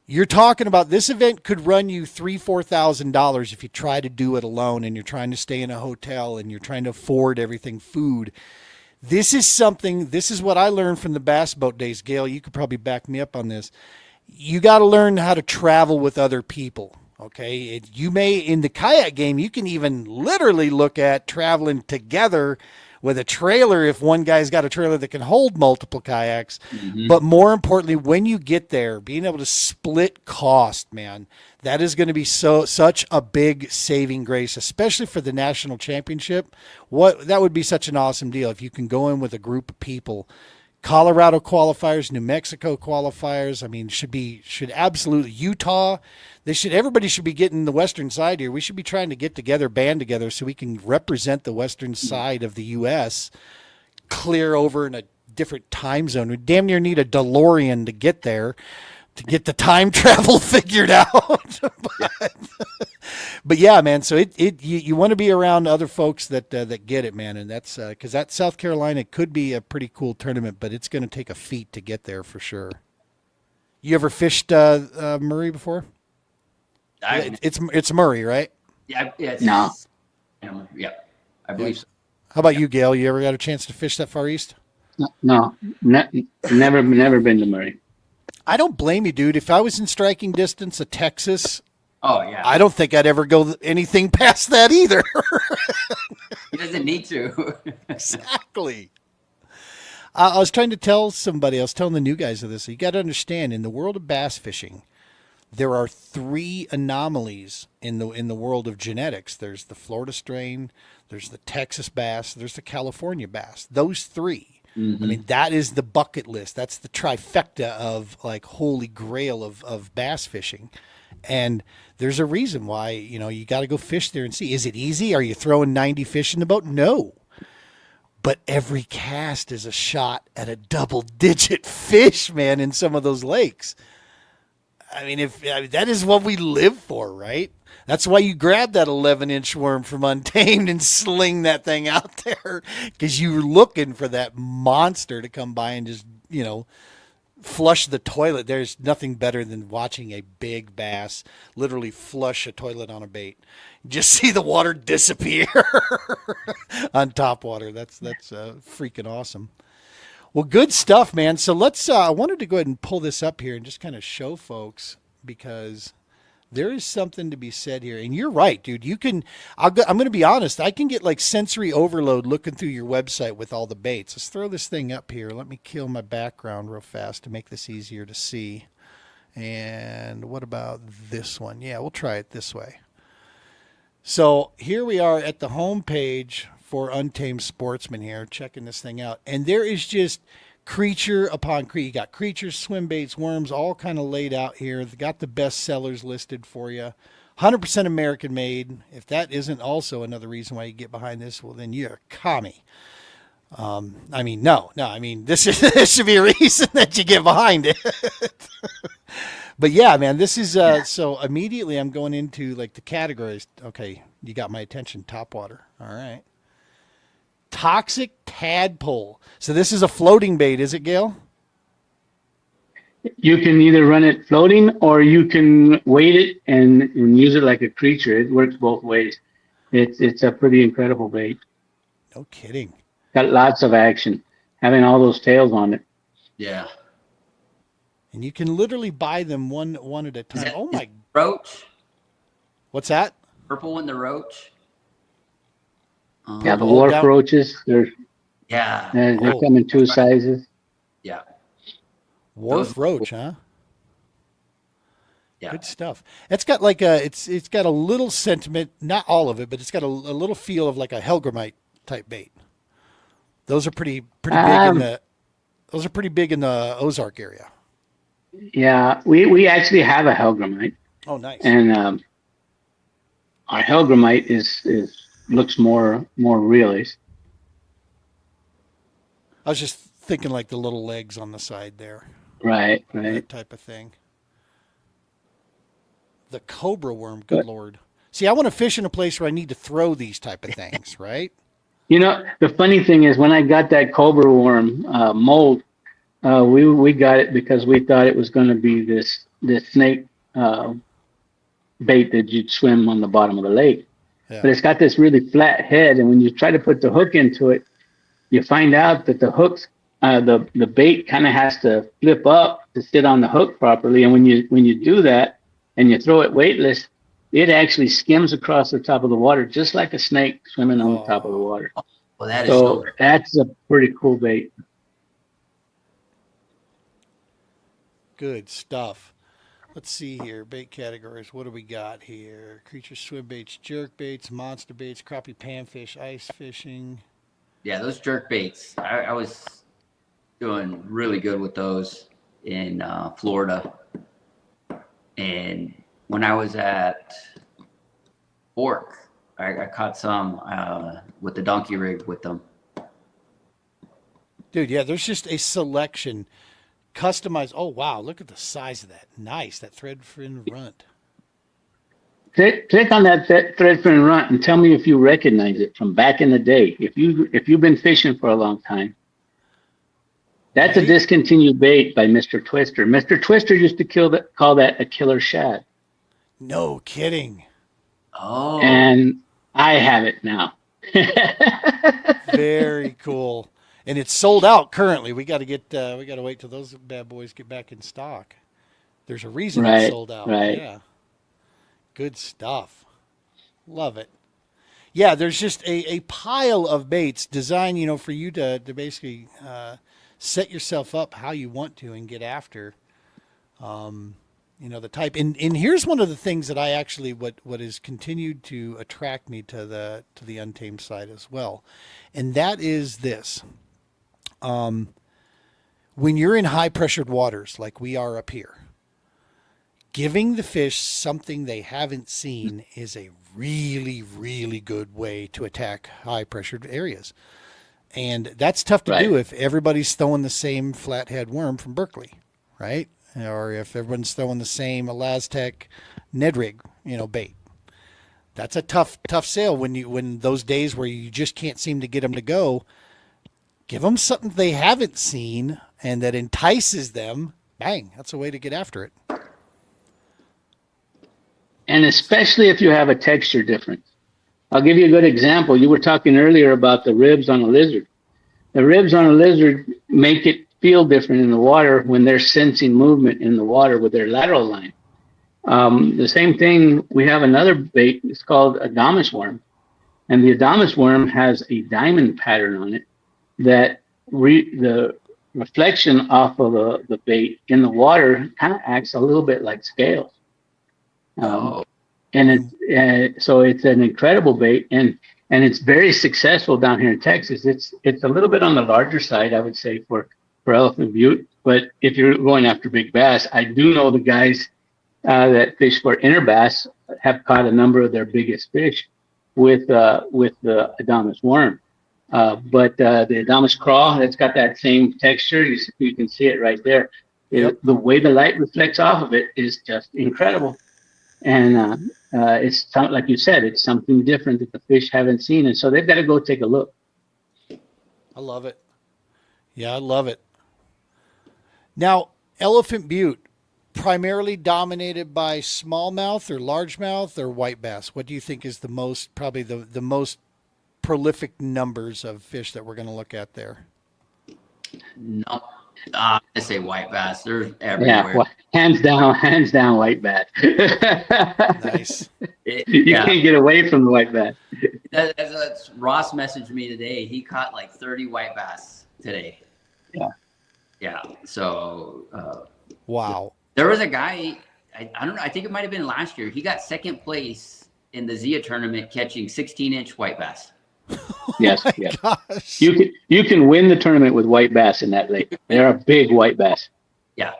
You're talking about this event could run you $3,000-$4,000 if you try to do it alone and you're trying to stay in a hotel and you're trying to afford everything, food. This is what I learned from the bass boat days. Gale, you could probably back me up on this. You got to learn how to travel with other people. Okay. You may, in the kayak game, you can even literally look at traveling together with a trailer if one guy's got a trailer that can hold multiple kayaks. Mm-hmm. But more importantly, when you get there, being able to split cost, man, that is going to be such a big saving grace, especially for the national championship. That would be such an awesome deal if you can go in with a group of people. Colorado qualifiers, New Mexico qualifiers. I mean, should absolutely Utah. Everybody should be getting the western side here. We should be trying to get together, band together, so we can represent the western side of the U.S. clear over in a different time zone. We damn near need a DeLorean to get there, to get the time travel figured out. But yeah, man. So you want to be around other folks that get it, man, and that's because that South Carolina could be a pretty cool tournament, but it's going to take a feat to get there for sure. You ever fished Murray before? It's Murray, right? Yeah. No. Yeah, I believe so. How about you, Gale? You ever got a chance to fish that far east? No, never been to Murray. I don't blame you, dude. If I was in striking distance of Texas, oh yeah, I don't think I'd ever go anything past that either. He doesn't need to. Exactly. I was trying to tell somebody, I was telling the new guys of this, you got to understand, in the world of bass fishing, there are 3 anomalies in the world of genetics. There's the Florida strain, there's the Texas bass, there's the California bass. Those 3. I mean, that is the bucket list. That's the trifecta of like holy grail of bass fishing. And there's a reason why, you got to go fish there and see. Is it easy? Are you throwing 90 fish in the boat? No. But every cast is a shot at a double-digit fish, man, in some of those lakes. I mean, that is what we live for, right? That's why you grab that 11-inch worm from Untamed and sling that thing out there, because you're looking for that monster to come by and just, flush the toilet. There's nothing better than watching a big bass literally flush a toilet on a bait. Just see the water disappear on top water. That's freaking awesome. Well, good stuff, man. So let's, I wanted to go ahead and pull this up here and just kind of show folks, because there is something to be said here. And you're right, dude. I'm going to be honest. I can get like sensory overload looking through your website with all the baits. Let's throw this thing up here. Let me kill my background real fast to make this easier to see. And what about this one? Yeah, we'll try it this way. So here we are at the home page for Untamed Sportsman here, checking this thing out. And there is just creature upon creature. You got creatures, swim baits, worms, all kind of laid out here. They got the best sellers listed for you. 100% American made. If that isn't also another reason why you get behind this, well, then you're a commie. I mean, no. I mean, this should be a reason that you get behind it. But yeah, man, this is, so immediately I'm going into like the categories. Okay. You got my attention. Topwater. All right. Toxic tadpole. So this is a floating bait, is it, Gale? You can either run it floating or you can weight it and use it like a creature. It works both ways. It's a pretty incredible bait. No kidding. Got lots of action, having all those tails on it. Yeah. And you can literally buy them one at a time. Oh my! Roach. What's that? Purple one, the roach. Yeah, the wharf roaches. They come in 2 sizes. Yeah. Wharf roach, huh? Yeah. Good stuff. It's got like it's got a little sentiment, not all of it, but it's got a little feel of like a Hellgrammite type bait. Those are pretty big in the Ozark area. Yeah, we actually have a Hellgrammite. Oh, nice. And our Hellgrammite is looks more realish. I was just thinking like the little legs on the side there. Right. That type of thing. The cobra worm, good Lord. See, I want to fish in a place where I need to throw these type of things, right? The funny thing is when I got that cobra worm mold, we got it because we thought it was going to be this snake bait that you'd swim on the bottom of the lake. Yeah. But it's got this really flat head, and when you try to put the hook into it, you find out that the hooks, the bait kind of has to flip up to sit on the hook properly. And when you do that and you throw it weightless, it actually skims across the top of the water just like a snake swimming on the top of the water. Well, that's a pretty cool bait. Good stuff. Let's see here. Bait categories. What do we got here? Creature swim baits, jerk baits, monster baits, crappie panfish, ice fishing. Yeah, those jerk baits. I was doing really good with those in Florida. And when I was at Fork, I caught some with the donkey rig with them. Dude, yeah, there's just a selection. Customized. Oh, wow. Look at the size of that. Nice. That thread fin runt. Click on that thread fin runt and tell me if you recognize it from back in the day. If you've been fishing for a long time. That's a discontinued bait by Mr. Twister. Mr. Twister used to call that a killer shad. No kidding. Oh. And I have it now. Very cool. And it's sold out currently. We got to wait till those bad boys get back in stock. There's a reason it's sold out. Right. Yeah. Good stuff. Love it. Yeah, there's just a pile of baits designed, for you to basically set yourself up how you want to and get after. the type. And here's one of the things that I actually what has continued to attract me to the Untamed side as well, and that is this. When you're in high pressured waters like we are up here, giving the fish something they haven't seen is a really, really good way to attack high pressured areas. And that's tough to do if everybody's throwing the same flathead worm from Berkeley, right? Or if everyone's throwing the same Elaztec Ned rig, bait. That's a tough sale when those days where you just can't seem to get them to go. Give them something they haven't seen and that entices them. Bang, that's a way to get after it. And especially if you have a texture difference. I'll give you a good example. You were talking earlier about the ribs on a lizard. The ribs on a lizard make it feel different in the water when they're sensing movement in the water with their lateral line. The same thing, we have another bait, it's called Adamus worm. And the Adamus worm has a diamond pattern on it that the reflection off of the bait in the water kind of acts a little bit like scales. And so it's an incredible bait, and it's very successful down here in Texas. It's a little bit on the larger side, I would say, for Elephant Butte. But if you're going after big bass, I do know the guys that fish for inner bass have caught a number of their biggest fish with the Adamus worm. But the Adamus craw, that's got that same texture. You can see it right there. Yep. The way the light reflects off of it is just incredible. And it's like you said, it's something different that the fish haven't seen. And so they've got to go take a look. I love it. Yeah, I love it. Now, Elephant Butte, primarily dominated by smallmouth or largemouth or white bass. What do you think is probably the most prolific numbers of fish that we're going to look at there? No, I say white bass. They're everywhere. Yeah, hands down, white bass. Nice. You can't get away from the white bass. That's Ross messaged me today. He caught like 30 white bass today. Yeah. Yeah. So. Wow. There was a guy. I don't know. I think it might have been last year. He got second place in the Zia tournament, catching 16-inch white bass. Yes. Oh Yeah. Gosh. You can win the tournament with white bass in that lake. They're a big white bass. Yeah.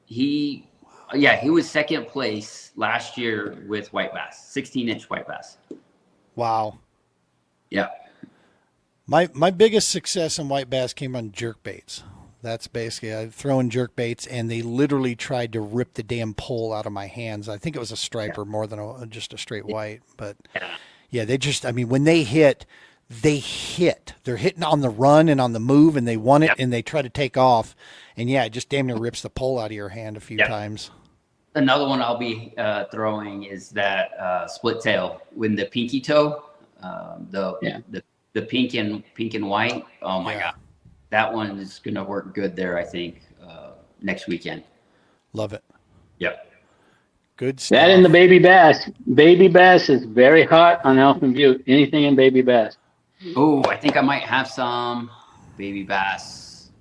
He was second place last year with white bass, 16-inch white bass. Wow. Yeah. My biggest success in white bass came on jerk baits. That's basically I throw in jerk baits, and they literally tried to rip the damn pole out of my hands. I think it was a striper more than just a straight white. But yeah, when they hit, they hit. They're hitting on the run and on the move, and they want it, and they try to take off. And yeah, it just damn near rips the pole out of your hand a few times. Another one I'll be throwing is that split tail with the pinky toe, the pink and white. Oh my God. That one is going to work good there, I think, next weekend. Love it. Yep. Good stuff. That and the baby bass. Baby bass is very hot on Elephant Butte. Anything in baby bass. Oh, I think I might have some baby bass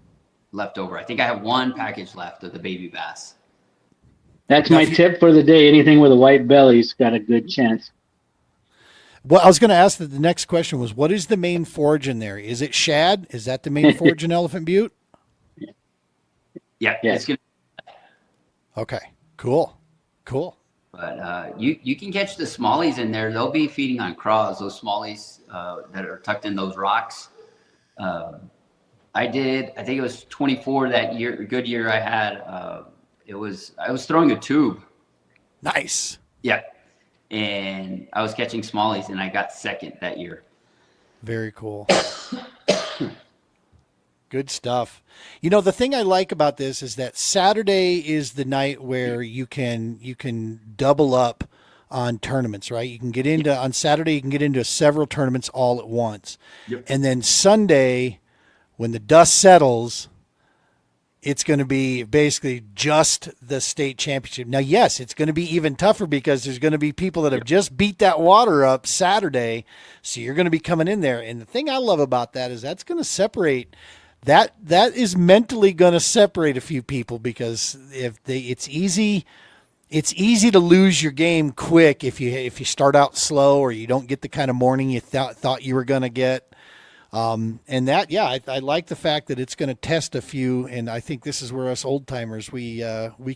left over. I think I have one package left of the baby bass. That's my tip for the day. Anything with a white belly's got a good chance. Well, I was going to ask that the next question was, what is the main forage in there? Is it shad? Is that the main forage in Elephant Butte? Yeah. It's good. Okay, cool. But you can catch the smallies in there. They'll be feeding on craws, those smallies that are tucked in those rocks. I think it was 24 that year, a good year I had. I was throwing a tube. Nice. Yeah. And I was catching smallies, and I got second that year. Very cool. Good stuff. The thing I like about this is that Saturday is the night where you can double up on tournaments, right? You can get into on Saturday, you can get into several tournaments all at once. Yep. And then Sunday, when the dust settles, it's going to be basically just the state championship. Now, yes, it's going to be even tougher because there's going to be people that have just beat that water up Saturday. So you're going to be coming in there. And the thing I love about that is that's going to separate that is mentally going to separate a few people because it's easy it's easy to lose your game quick if you start out slow or you don't get the kind of morning you thought you were going to get. And that, yeah, I like the fact that it's going to test a few, and I think this is where us old timers we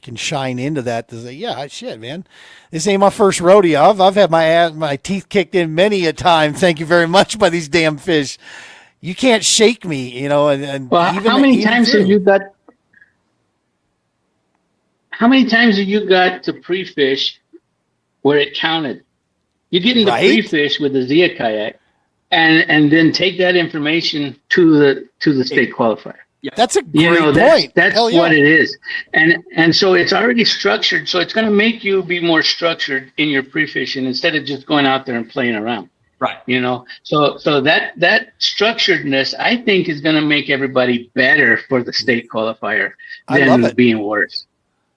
can shine into that to say, yeah, shit, man, this ain't my first rodeo. I've had my teeth kicked in many a time. Thank you very much by these damn fish. You can't shake me, And Well, even, how many even times through. have you got? How many times have you got to pre-fish where it counted? You get into Right? pre-fish with the Zia kayak, and then take that information to the state qualifier. That's a great point. That's Hell yeah. what it is, and so it's already structured. So it's going to make you be more structured in your pre-fishing instead of just going out there and playing around. Right. So that structuredness, I think, is going to make everybody better for the state qualifier I love than it. being worse.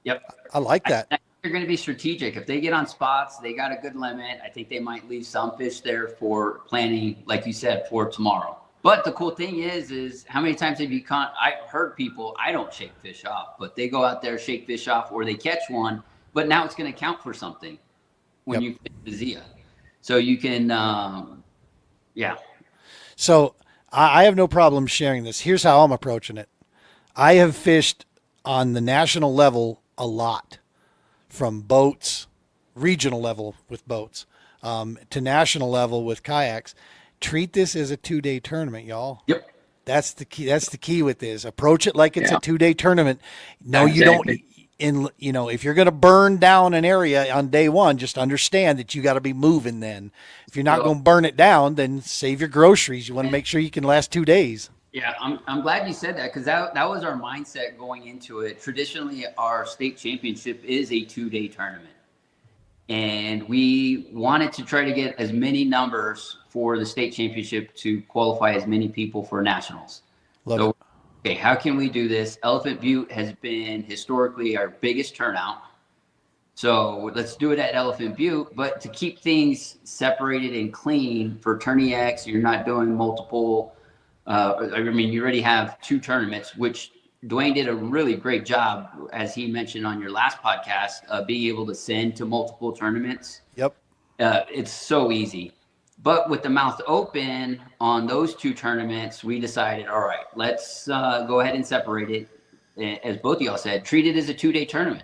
Yep. I like that. They're going to be strategic. If they get on spots, they got a good limit. I think they might leave some fish there for planning, like you said, for tomorrow. But the cool thing is how many times have you I've heard people, I don't shake fish off, but they go out there, shake fish off, or they catch one, but now it's going to count for something when you fish the Zia. So you can, yeah. So I have no problem sharing this. Here's how I'm approaching it. I have fished on the national level a lot, from boats, regional level with boats, to national level with kayaks. Treat this as a 2-day tournament, y'all. Yep. That's the key. That's the key with this. Approach it like it's a 2-day tournament. No, Exactly. you don't. If you're going to burn down an area on day one, just understand that you got to be moving then. If you're not going to burn it down, then save your groceries. You want to make sure you can last 2 days. Yeah, I'm glad you said that, because that was our mindset going into it. Traditionally, our state championship is a 2-day tournament. And we wanted to try to get as many numbers for the state championship to qualify as many people for nationals. Love it. Okay, how can we do this? Elephant Butte has been historically our biggest turnout. So let's do it at Elephant Butte, but to keep things separated and clean for Tourney X, you're not doing multiple. You already have 2 tournaments, which Dwayne did a really great job, as he mentioned on your last podcast, being able to send to multiple tournaments. Yep. It's so easy. But with the mouth open on those 2 tournaments, we decided, all right, let's go ahead and separate it. As both of y'all said, treat it as a 2-day tournament.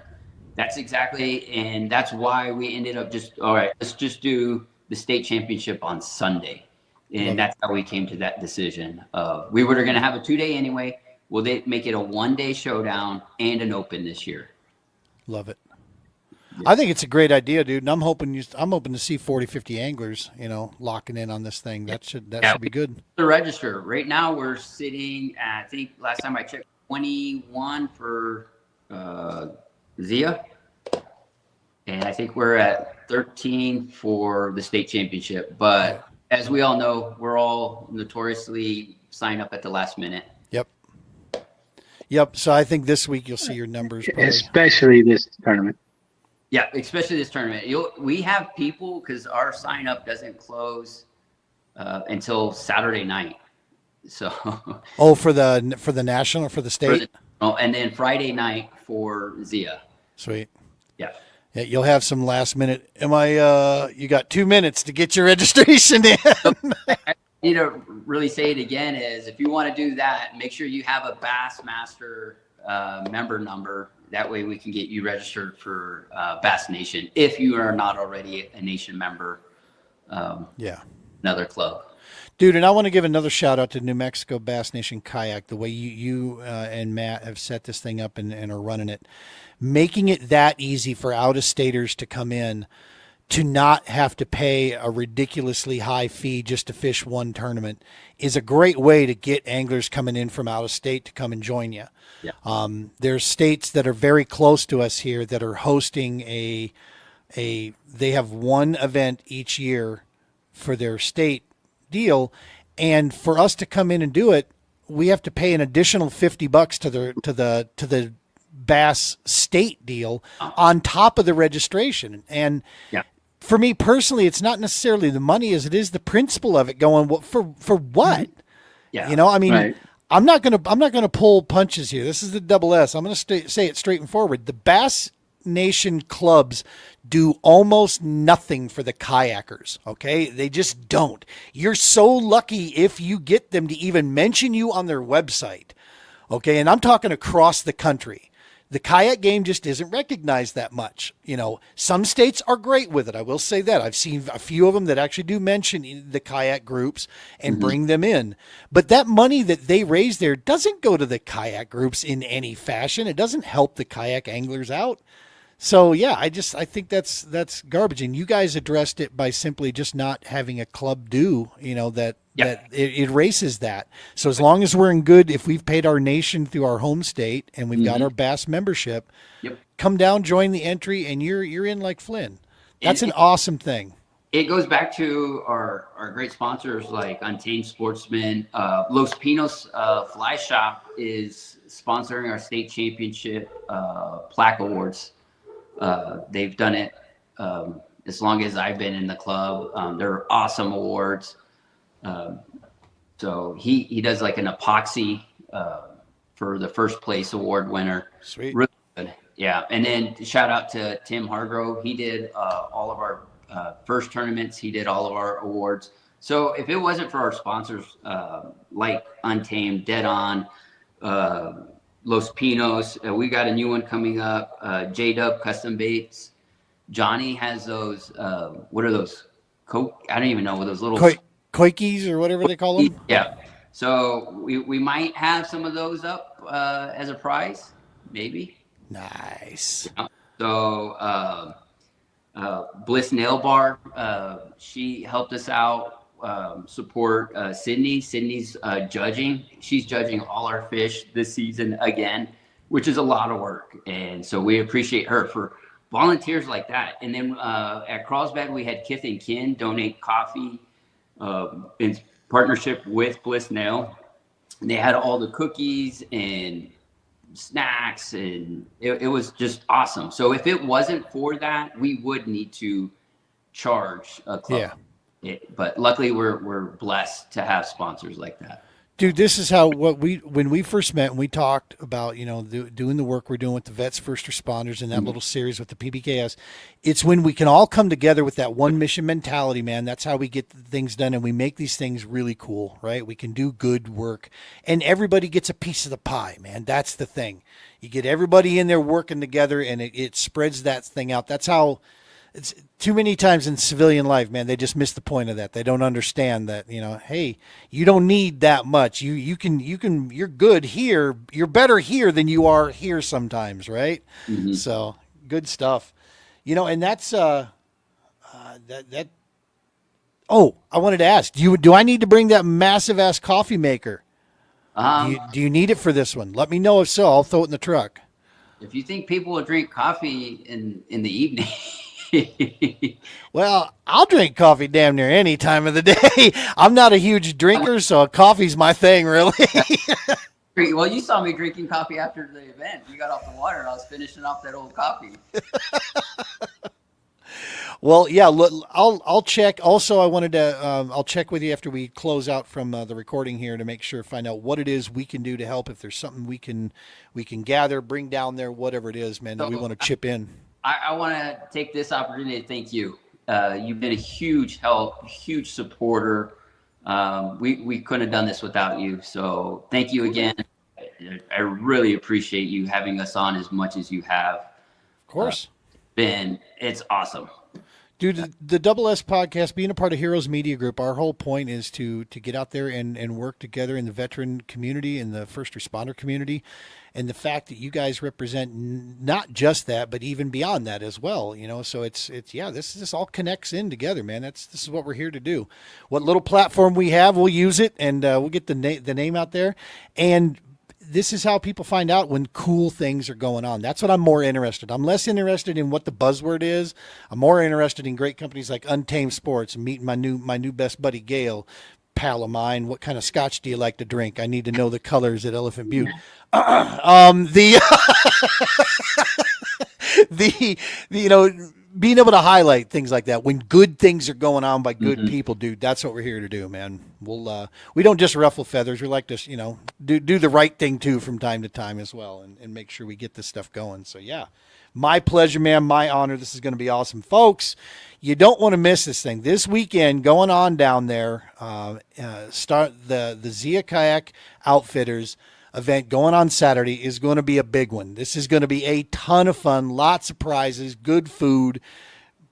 That's exactly, and that's why we ended up all right, let's just do the state championship on Sunday. And that's how we came to that decision. We were going to have a 2-day anyway. Will they make it a 1-day showdown and an open this year? Love it. I think it's a great idea, dude. And I'm hoping to see 40, 50 anglers, locking in on this thing. That should be good. The register right now, we're sitting at, I think last time I checked, 21 for Zia, and I think we're at 13 for the state championship. But as we all know, we're all notoriously sign up at the last minute. Yep. So I think this week you'll see your numbers, probably. Especially this tournament. Yeah, especially this tournament. We have people, because our sign up doesn't close until Saturday night. So. Oh, for the national, for the state. And then Friday night for Zia. Sweet. Yeah. Yeah, you'll have some last minute. You got 2 minutes to get your registration in. I need to really say it again, is if you want to do that, make sure you have a Bassmaster member number. That way we can get you registered for Bass Nation if you are not already a Nation member. Another club. Dude, and I want to give another shout out to New Mexico Bass Nation Kayak, the way you and Matt have set this thing up and are running it. Making it that easy for out-of-staters to come in, to not have to pay a ridiculously high fee just to fish one tournament, is a great way to get anglers coming in from out of state to come and join you. Yeah. There's states that are very close to us here that are hosting they have one event each year for their state deal. And for us to come in and do it, we have to pay an additional $50 to the Bass state deal on top of the registration. And for me personally, it's not necessarily the money as it is the principle of it going, for what? Yeah. Right. I'm not going to pull punches here. This is the double S. I'm going to say it straight and forward. The Bass Nation clubs do almost nothing for the kayakers, okay? They just don't. You're so lucky if you get them to even mention you on their website, okay? And I'm talking across the country. The kayak game just isn't recognized that much. You know, some states are great with it. I will say that. I've seen a few of them that actually do mention the kayak groups and bring them in. But that money that they raise there doesn't go to the kayak groups in any fashion. It doesn't help the kayak anglers out. So yeah, I think that's garbage. And you guys addressed it by simply just not having a club do, that it erases that. So as long as we're in good, if we've paid our nation through our home state and we've got our Bass membership, come down, join the entry, and you're in like Flynn. That's an awesome thing. It goes back to our great sponsors like Untamed Sportsman. Los Pinos Fly Shop is sponsoring our state championship plaque awards. They've done it as long as I've been in the club. They're awesome awards. So he does like an epoxy for the first place award winner. Sweet. Really good. Yeah. And then shout out to Tim Hargrove. He did all of our first tournaments. He did all of our awards. So if it wasn't for our sponsors like Untamed, Dead On, Los Pinos, we got a new one coming up, J-Dub Custom Baits. Johnny has those, what are those? I don't even know what those little... Koikis or whatever they call them? Yeah. So we might have some of those up as a prize, maybe. Nice. So Bliss Nail Bar, she helped us out. Support Sydney. Sydney's judging. She's judging all our fish this season again, which is a lot of work. And so we appreciate her for volunteers like that. And then at Carlsbad, we had Kith and Kin donate coffee in partnership with Bliss Nail. And they had all the cookies and snacks, and it was just awesome. So if it wasn't for that, we would need to charge a club. Yeah. But luckily we're blessed to have sponsors like that. Dude, this is how when we first met and we talked about, doing the work we're doing with the vets, first responders, and that little series with the PBKS. It's when we can all come together with that one mission mentality, man. That's how we get things done, and we make these things really cool, right? We can do good work, and everybody gets a piece of the pie, man. That's the thing. You get everybody in there working together, and it spreads that thing out. That's how. It's too many times in civilian life, man, they just miss the point of that. They don't understand that, hey, you don't need that much. You're good here. You're better here than you are here sometimes. Right. Mm-hmm. So good stuff, and that's, Oh, I wanted to ask, do I need to bring that massive ass coffee maker? Do you need it for this one? Let me know. If so, I'll throw it in the truck. If you think people will drink coffee in the evening, well, I'll drink coffee damn near any time of the day. I'm not a huge drinker, so coffee's my thing, really. Well, you saw me drinking coffee after the event. You got off the water, and I was finishing off that old coffee. Well, yeah, look, I'll check. Also, I wanted to I'll check with you after we close out from the recording here to make sure, find out what it is we can do to help. If there's something we can gather, bring down there, whatever it is, man, that we want to chip in. I want to take this opportunity to thank you. You've been a huge help, huge supporter. We couldn't have done this without you. So thank you again. I really appreciate you having us on as much as you have. Of course. It's awesome. Dude, the Double S podcast, being a part of Heroes Media Group, our whole point is to get out there and work together in the veteran community and the first responder community. And the fact that you guys represent not just that, but even beyond that as well, so it's this all connects in together, man. This is what we're here to do. What little platform we have, we'll use it, and we'll get the name out there. And this is how people find out when cool things are going on. That's what I'm more interested. I'm less interested in what the buzzword is. I'm more interested in great companies like Untamed Sports and meeting my new best buddy, Gale, pal of mine. What kind of scotch do you like to drink? I need to know the colors at Elephant Butte. being able to highlight things like that when good things are going on by good people, dude. That's what we're here to do, man. We don't just ruffle feathers. We like to, do the right thing too from time to time as well, and make sure we get this stuff going. So yeah, my pleasure, man. My honor. This is going to be awesome, folks. You don't want to miss this thing this weekend going on down there. Start the Zia Kayak Outfitters event going on Saturday is going to be a big one. This is going to be a ton of fun, lots of prizes, good food,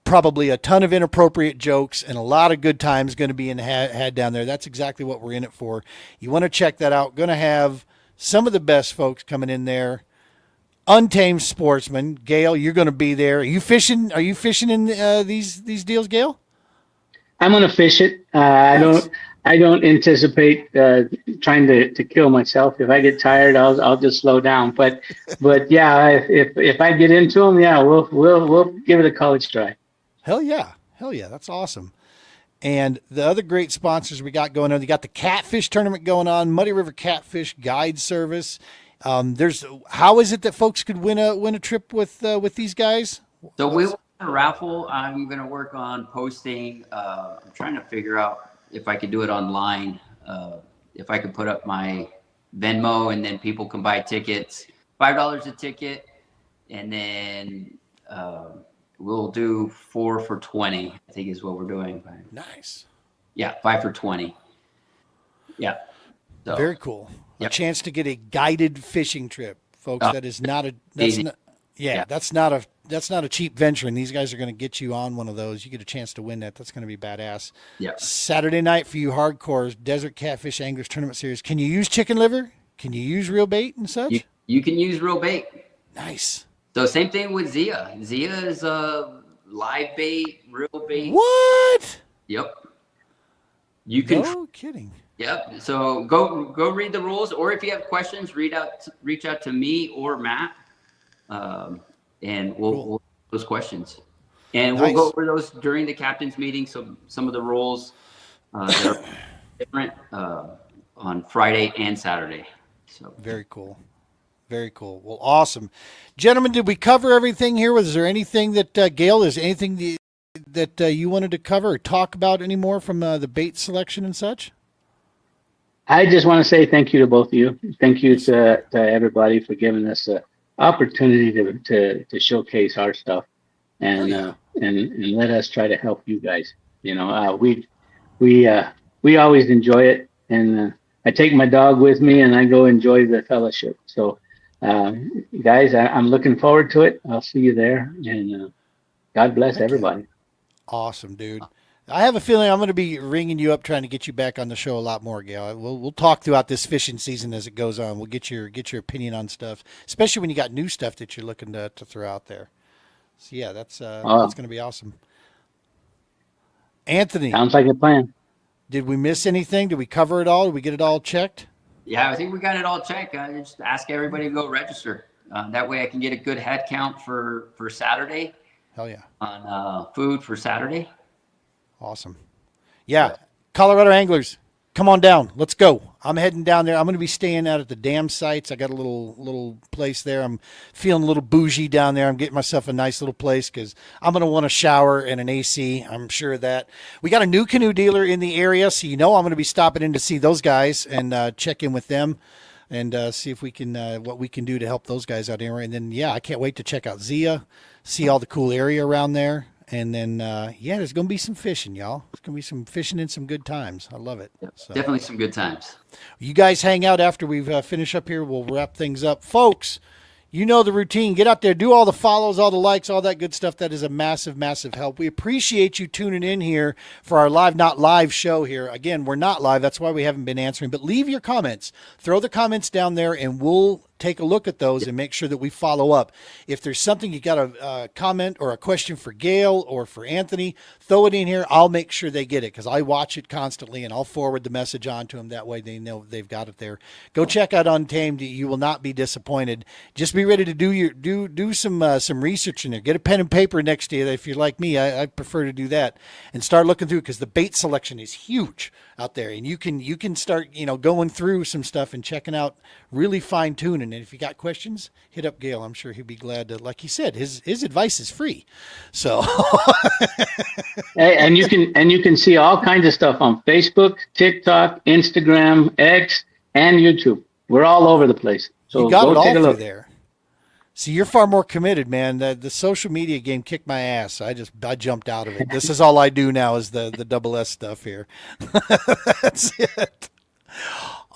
probably a ton of inappropriate jokes, and a lot of good times going to be had down there. That's exactly what we're in it for. You want to check that out. Going to have some of the best folks coming in there. Untamed Sportsman. Gale, you're going to be there. Are you fishing in these deals, Gale? I'm going to fish it. I don't anticipate trying to kill myself. If I get tired, I'll just slow down. But yeah, if I get into them, yeah, we'll give it a college try. Hell yeah, that's awesome. And the other great sponsors we got going on, you got the Catfish Tournament going on, Muddy River Catfish Guide Service. How is it that folks could win a trip with these guys? So we will have a raffle. I'm going to work on posting. I'm trying to figure out if I could do it online, if I could put up my Venmo and then people can buy tickets, $5 a ticket. And then we'll do 4 for $20, I think is what we're doing. Nice. Yeah, 5 for $20. Yeah. So, very cool. Yep. A chance to get a guided fishing trip, folks. That is not a, that's easy. not, yeah, that's not a cheap venture, and these guys are going to get you on one of those. You get a chance to win that. That's going to be badass. Yeah. Saturday night for you hardcores, Desert Catfish Anglers Tournament Series. Can you use chicken liver? Can you use real bait and such? You can use real bait. Nice. So same thing with Zia. Zia is live bait, real bait. What? Yep. You can. No kidding. Yep. So go read the rules, or if you have questions, reach out to me or Matt, and we'll those questions, and we'll go over those during the captain's meeting. So some of the rules that are different on Friday and Saturday. So very cool. Very cool. Well, awesome, gentlemen. Did we cover everything here? Was there anything that Gale? Is anything that you wanted to cover or talk about anymore from the bait selection and such? I just want to say thank you to both of you. Thank you to everybody for giving us an opportunity to showcase our stuff and let us try to help you guys. We always enjoy it, and I take my dog with me and I go enjoy the fellowship. So, guys, I'm looking forward to it. I'll see you there, and God bless everybody. Awesome, dude. I have a feeling I'm going to be ringing you up trying to get you back on the show a lot more, Gale. We'll talk throughout this fishing season as it goes on. We'll get your opinion on stuff, especially when you got new stuff that you're looking to throw out there. So yeah, that's going to be awesome. Anthony, sounds like a plan. Did we miss anything? Did we cover it all? Did we get it all checked? Yeah, I think we got it all checked. I just ask everybody to go register. That way I can get a good head count for Saturday. Hell yeah. On food for Saturday. Awesome. Yeah. Colorado anglers, come on down. Let's go. I'm heading down there. I'm going to be staying out at the dam sites. I got a little place there. I'm feeling a little bougie down there. I'm getting myself a nice little place because I'm going to want a shower and an AC. I'm sure of that. We got a new canoe dealer in the area, so I'm going to be stopping in to see those guys and check in with them and see if we can what we can do to help those guys out here. And then, yeah, I can't wait to check out Zia, see all the cool area around there. And then, there's going to be some fishing, y'all. There's going to be some fishing and some good times. I love it. So, definitely some good times. You guys hang out after we've finished up here. We'll wrap things up. Folks, you know the routine. Get out there, do all the follows, all the likes, all that good stuff. That is a massive, massive help. We appreciate you tuning in here for our live, not live show here. Again, we're not live. That's why we haven't been answering. But leave your comments. Throw the comments down there, and we'll take a look at those and make sure that we follow up. If there's something you got a comment or a question for Gale or for Anthony, throw it in here. I'll make sure they get it because I watch it constantly and I'll forward the message on to them. That way they know they've got it there. Go check out Untamed. You will not be disappointed. Just be ready to do some research in there. Get a pen and paper next to you. If you're like me, I prefer to do that and start looking through because the bait selection is huge out there, and you can start going through some stuff and checking out, really fine tuning And if you got questions, hit up Gale. I'm sure he'd be glad to. Like he said, his advice is free. So, Hey, and you can see all kinds of stuff on Facebook, TikTok, Instagram, X, and YouTube. We're all over the place. So you got it go all take a through look. there. See, you're far more committed, man. The social media game kicked my ass. I jumped out of it. This is all I do now is the double S stuff here. That's it.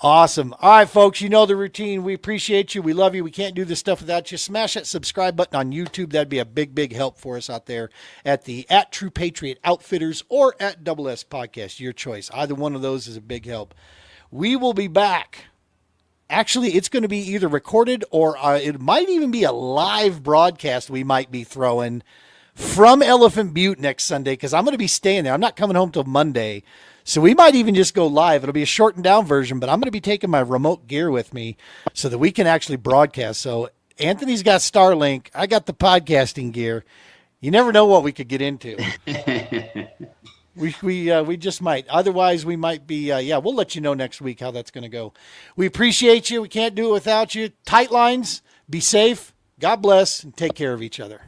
Awesome. All right, folks, you know the routine. We appreciate you. We love you. We can't do this stuff without you. Smash that subscribe button on YouTube. That'd be a big, big help for us out there at True Patriot Outfitters or at Double S Podcast. Your choice. Either one of those is a big help. We will be back. Actually, it's going to be either recorded or it might even be a live broadcast we might be throwing from Elephant Butte next Sunday because I'm going to be staying there. I'm not coming home till Monday. So we might even just go live. It'll be a shortened down version, but I'm going to be taking my remote gear with me so that we can actually broadcast. So Anthony's got Starlink. I got the podcasting gear. You never know what we could get into. We just might. Otherwise, we might be, we'll let you know next week how that's going to go. We appreciate you. We can't do it without you. Tight lines. Be safe. God bless. And take care of each other.